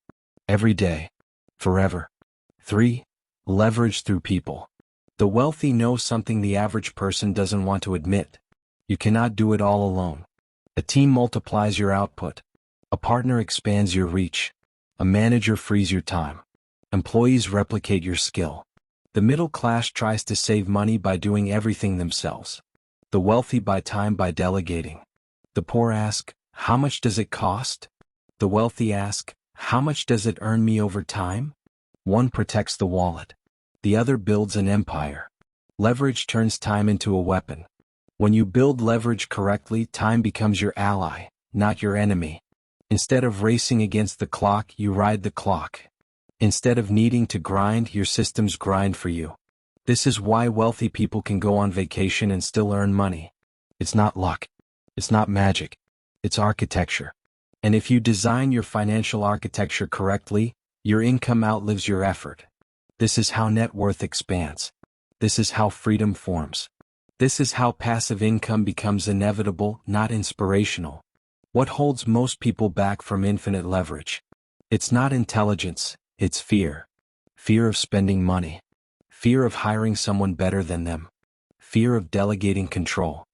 Every day. Forever. 3. Leverage through people. The wealthy know something the average person doesn't want to admit. You cannot do it all alone. A team multiplies your output. A partner expands your reach. A manager frees your time. Employees replicate your skill. The middle class tries to save money by doing everything themselves. The wealthy buy time by delegating. The poor ask, how much does it cost? The wealthy ask, how much does it earn me over time? One protects the wallet. The other builds an empire. Leverage turns time into a weapon. When you build leverage correctly, time becomes your ally, not your enemy. Instead of racing against the clock, you ride the clock. Instead of needing to grind, your systems grind for you. This is why wealthy people can go on vacation and still earn money. It's not luck. It's not magic. It's architecture. And if you design your financial architecture correctly, your income outlives your effort. This is how net worth expands. This is how freedom forms. This is how passive income becomes inevitable, not inspirational. What holds most people back from infinite leverage? It's not intelligence, it's fear. Fear of spending money. Fear of hiring someone better than them. Fear of delegating control.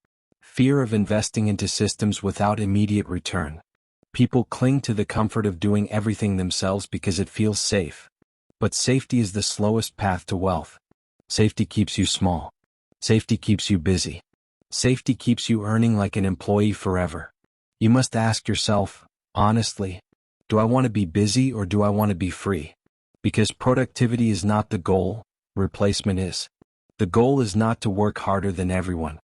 Fear of investing into systems without immediate return. People cling to the comfort of doing everything themselves because it feels safe. But safety is the slowest path to wealth. Safety keeps you small. Safety keeps you busy. Safety keeps you earning like an employee forever. You must ask yourself, honestly, do I want to be busy or do I want to be free? Because productivity is not the goal, replacement is. The goal is not to work harder than everyone.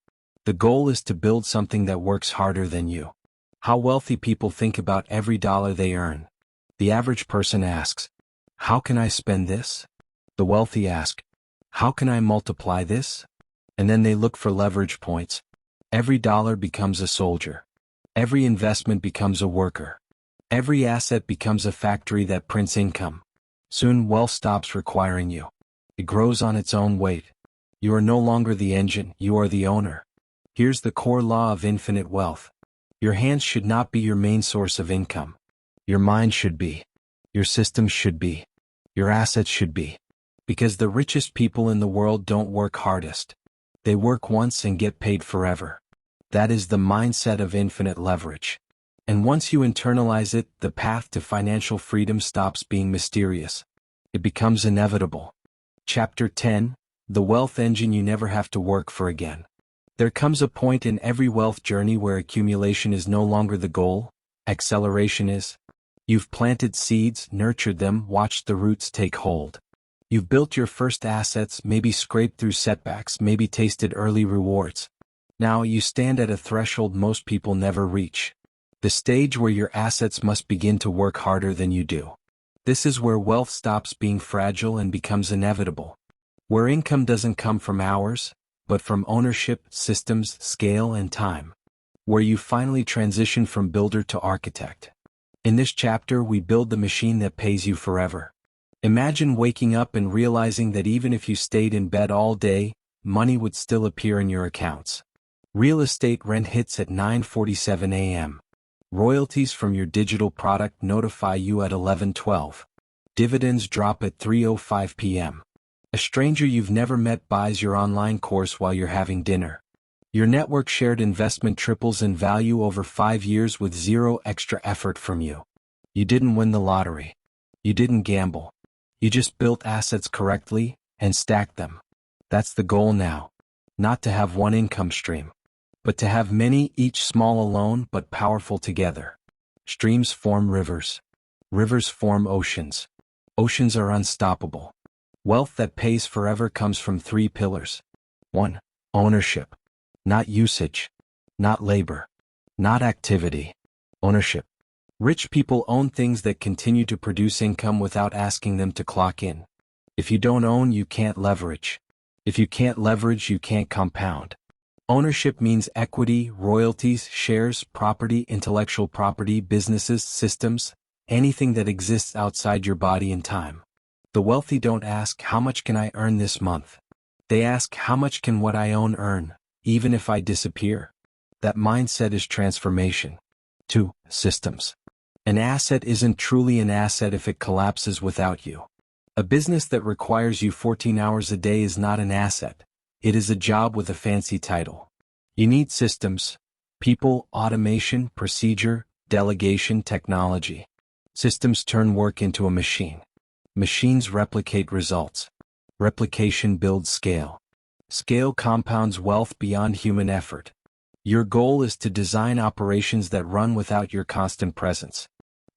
The goal is to build something that works harder than you. How wealthy people think about every dollar they earn. The average person asks, how can I spend this? The wealthy ask, how can I multiply this? And then they look for leverage points. Every dollar becomes a soldier. Every investment becomes a worker. Every asset becomes a factory that prints income. Soon wealth stops requiring you. It grows on its own weight. You are no longer the engine, you are the owner. Here's the core law of infinite wealth. Your hands should not be your main source of income. Your mind should be. Your systems should be. Your assets should be. Because the richest people in the world don't work hardest. They work once and get paid forever. That is the mindset of infinite leverage. And once you internalize it, the path to financial freedom stops being mysterious. It becomes inevitable. Chapter 10, The Wealth Engine You Never Have to Work For Again. There comes a point in every wealth journey where accumulation is no longer the goal, acceleration is. You've planted seeds, nurtured them, watched the roots take hold. You've built your first assets, maybe scraped through setbacks, maybe tasted early rewards. Now you stand at a threshold most people never reach. The stage where your assets must begin to work harder than you do. This is where wealth stops being fragile and becomes inevitable. Where income doesn't come from hours, but from ownership, systems, scale, and time. Where you finally transition from builder to architect. In this chapter, we build the machine that pays you forever. Imagine waking up and realizing that even if you stayed in bed all day, money would still appear in your accounts. Real estate rent hits at 9:47 a.m. Royalties from your digital product notify you at 11:12. Dividends drop at 3:05 p.m. A stranger you've never met buys your online course while you're having dinner. Your network shared investment triples in value over 5 years with zero extra effort from you. You didn't win the lottery. You didn't gamble. You just built assets correctly and stacked them. That's the goal now. Not to have one income stream, but to have many, each small alone but powerful together. Streams form rivers. Rivers form oceans. Oceans are unstoppable. Wealth that pays forever comes from 3 pillars. 1. Ownership. Not usage. Not labor. Not activity. Ownership. Rich people own things that continue to produce income without asking them to clock in. If you don't own, you can't leverage. If you can't leverage, you can't compound. Ownership means equity, royalties, shares, property, intellectual property, businesses, systems, anything that exists outside your body and time. The wealthy don't ask, how much can I earn this month? They ask, how much can what I own earn, even if I disappear? That mindset is transformation. 2. Systems. An asset isn't truly an asset if it collapses without you. A business that requires you 14 hours a day is not an asset. It is a job with a fancy title. You need systems, people, automation, procedure, delegation, technology. Systems turn work into a machine. Machines replicate results. Replication builds scale. Scale compounds wealth beyond human effort. Your goal is to design operations that run without your constant presence.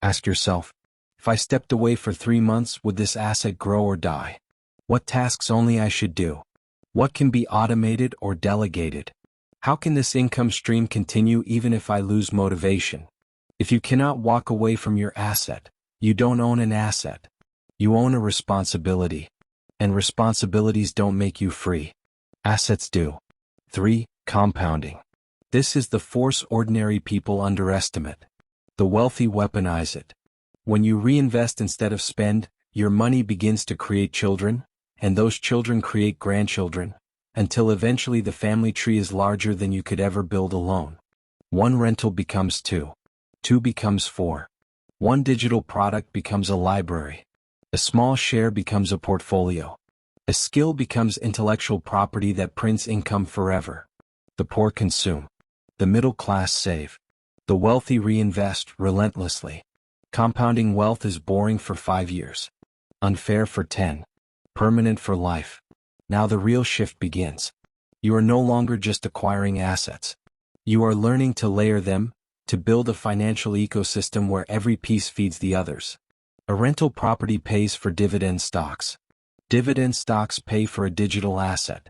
Ask yourself, if I stepped away for 3 months, would this asset grow or die? What tasks only I should do? What can be automated or delegated? How can this income stream continue even if I lose motivation? If you cannot walk away from your asset, you don't own an asset. You own a responsibility. And responsibilities don't make you free. Assets do. 3. Compounding. This is the force ordinary people underestimate. The wealthy weaponize it. When you reinvest instead of spend, your money begins to create children, and those children create grandchildren, until eventually the family tree is larger than you could ever build alone. 1 rental becomes 2. 2 becomes 4. 1 digital product becomes a library. A small share becomes a portfolio. A skill becomes intellectual property that prints income forever. The poor consume. The middle class save. The wealthy reinvest relentlessly. Compounding wealth is boring for 5 years. Unfair for 10. Permanent for life. Now the real shift begins. You are no longer just acquiring assets. You are learning to layer them, to build a financial ecosystem where every piece feeds the others. A rental property pays for dividend stocks. Dividend stocks pay for a digital asset.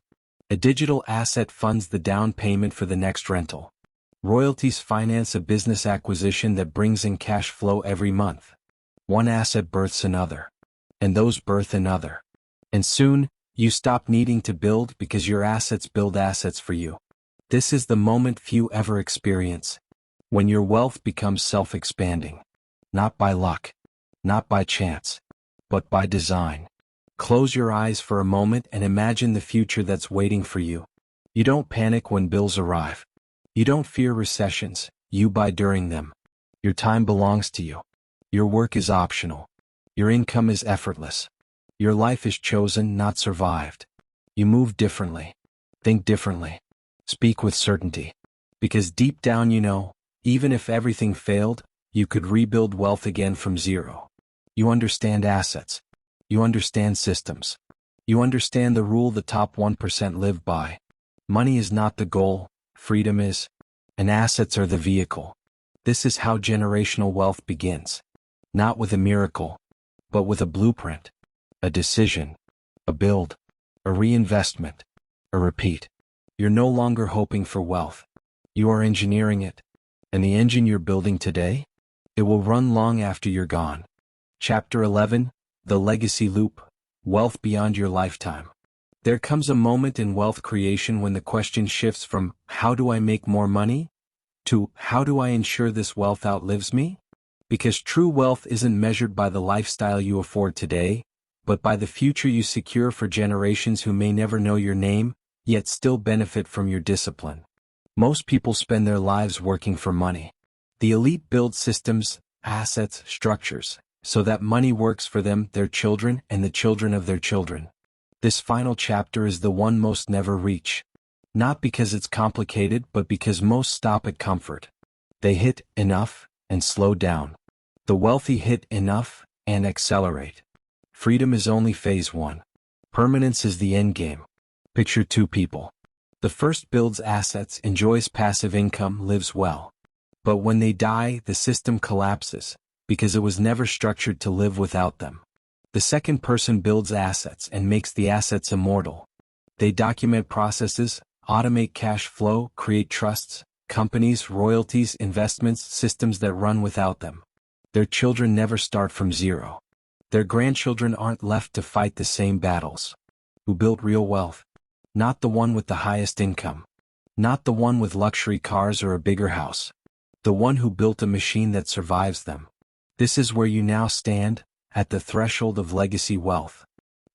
A digital asset funds the down payment for the next rental. Royalties finance a business acquisition that brings in cash flow every month. 1 asset births another. And those birth another. And soon, you stop needing to build because your assets build assets for you. This is the moment few ever experience. When your wealth becomes self-expanding. Not by luck. Not by chance. But by design. Close your eyes for a moment and imagine the future that's waiting for you. You don't panic when bills arrive. You don't fear recessions, you buy during them. Your time belongs to you. Your work is optional. Your income is effortless. Your life is chosen, not survived. You move differently. Think differently. Speak with certainty. Because deep down you know, even if everything failed, you could rebuild wealth again from zero. You understand assets. You understand systems. You understand the rule the top 1% live by. Money is not the goal, freedom is. And assets are the vehicle. This is how generational wealth begins. Not with a miracle, but with a blueprint. A decision. A build. A reinvestment. A repeat. You're no longer hoping for wealth. You are engineering it. And the engine you're building today? It will run long after you're gone. Chapter 11, The Legacy Loop, Wealth Beyond Your Lifetime. There comes a moment in wealth creation when the question shifts from, how do I make more money? To, how do I ensure this wealth outlives me? Because true wealth isn't measured by the lifestyle you afford today, but by the future you secure for generations who may never know your name, yet still benefit from your discipline. Most people spend their lives working for money. The elite build systems, assets, structures, so that money works for them, their children, and the children of their children. This final chapter is the one most never reach. Not because it's complicated, but because most stop at comfort. They hit enough and slow down. The wealthy hit enough and accelerate. Freedom is only phase 1. Permanence is the end game. Picture 2 people. The first builds assets, enjoys passive income, lives well. But when they die, the system collapses, because it was never structured to live without them. The second person builds assets and makes the assets immortal. They document processes, automate cash flow, create trusts, companies, royalties, investments, systems that run without them. Their children never start from zero. Their grandchildren aren't left to fight the same battles. Who built real wealth? Not the one with the highest income. Not the one with luxury cars or a bigger house. The one who built a machine that survives them. This is where you now stand, at the threshold of legacy wealth.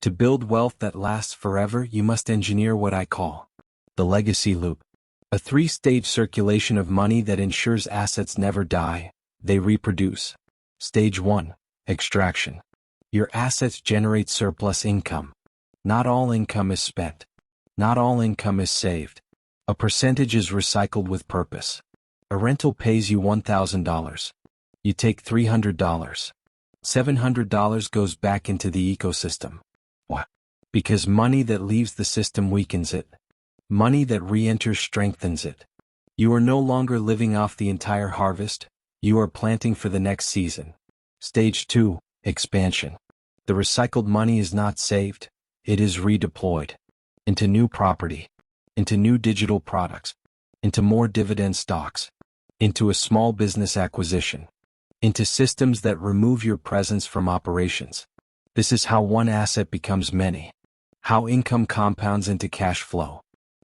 To build wealth that lasts forever, you must engineer what I call the legacy loop. A three-stage circulation of money that ensures assets never die, they reproduce. Stage 1. Extraction. Your assets generate surplus income. Not all income is spent. Not all income is saved. A percentage is recycled with purpose. A rental pays you $1,000. You take $300. $700 goes back into the ecosystem. Why? Because money that leaves the system weakens it. Money that re-enters strengthens it. You are no longer living off the entire harvest, you are planting for the next season. Stage 2. Expansion. The recycled money is not saved, it is redeployed. Into new property. Into new digital products. Into more dividend stocks. Into a small business acquisition. Into systems that remove your presence from operations. This is how one asset becomes many. How income compounds into cash flow.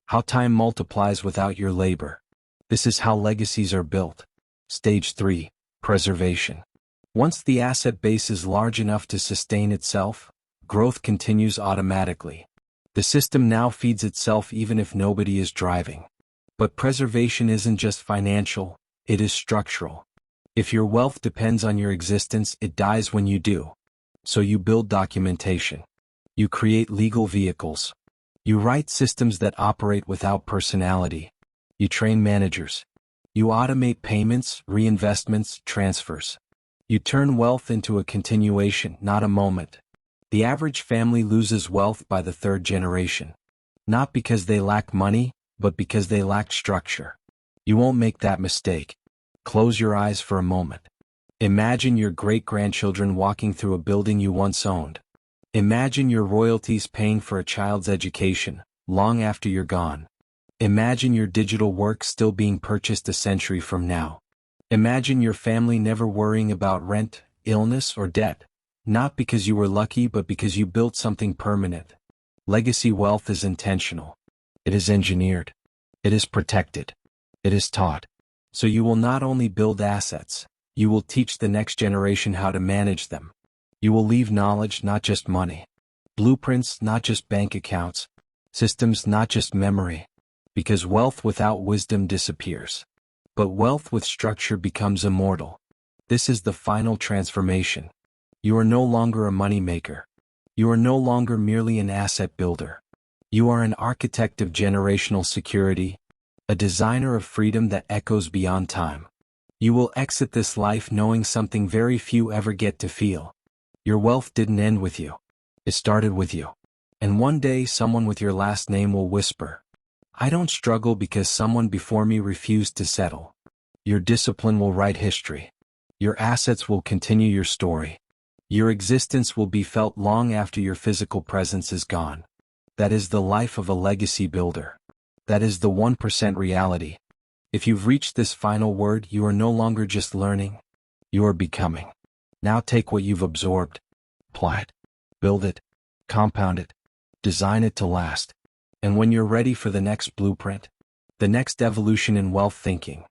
How time multiplies without your labor. This is how legacies are built. Stage 3. Preservation. Once the asset base is large enough to sustain itself, growth continues automatically. The system now feeds itself even if nobody is driving. But preservation isn't just financial, it is structural. If your wealth depends on your existence, it dies when you do. So you build documentation. You create legal vehicles. You write systems that operate without personality. You train managers. You automate payments, reinvestments, transfers. You turn wealth into a continuation, not a moment. The average family loses wealth by the third generation. Not because they lack money, but because they lack structure. You won't make that mistake. Close your eyes for a moment. Imagine your great-grandchildren walking through a building you once owned. Imagine your royalties paying for a child's education, long after you're gone. Imagine your digital work still being purchased a century from now. Imagine your family never worrying about rent, illness, or debt, not because you were lucky but because you built something permanent. Legacy wealth is intentional. It is engineered. It is protected. It is taught. So you will not only build assets, you will teach the next generation how to manage them. You will leave knowledge, not just money. Blueprints, not just bank accounts. Systems, not just memory. Because wealth without wisdom disappears. But wealth with structure becomes immortal. This is the final transformation. You are no longer a money maker. You are no longer merely an asset builder. You are an architect of generational security, a designer of freedom that echoes beyond time. You will exit this life knowing something very few ever get to feel. Your wealth didn't end with you. It started with you. And one day someone with your last name will whisper, "I don't struggle because someone before me refused to settle." Your discipline will write history. Your assets will continue your story. Your existence will be felt long after your physical presence is gone. That is the life of a legacy builder. That is the 1% reality. If you've reached this final word, you are no longer just learning. You are becoming. Now take what you've absorbed. Apply it. Build it. Compound it. Design it to last. And when you're ready for the next blueprint, the next evolution in wealth thinking,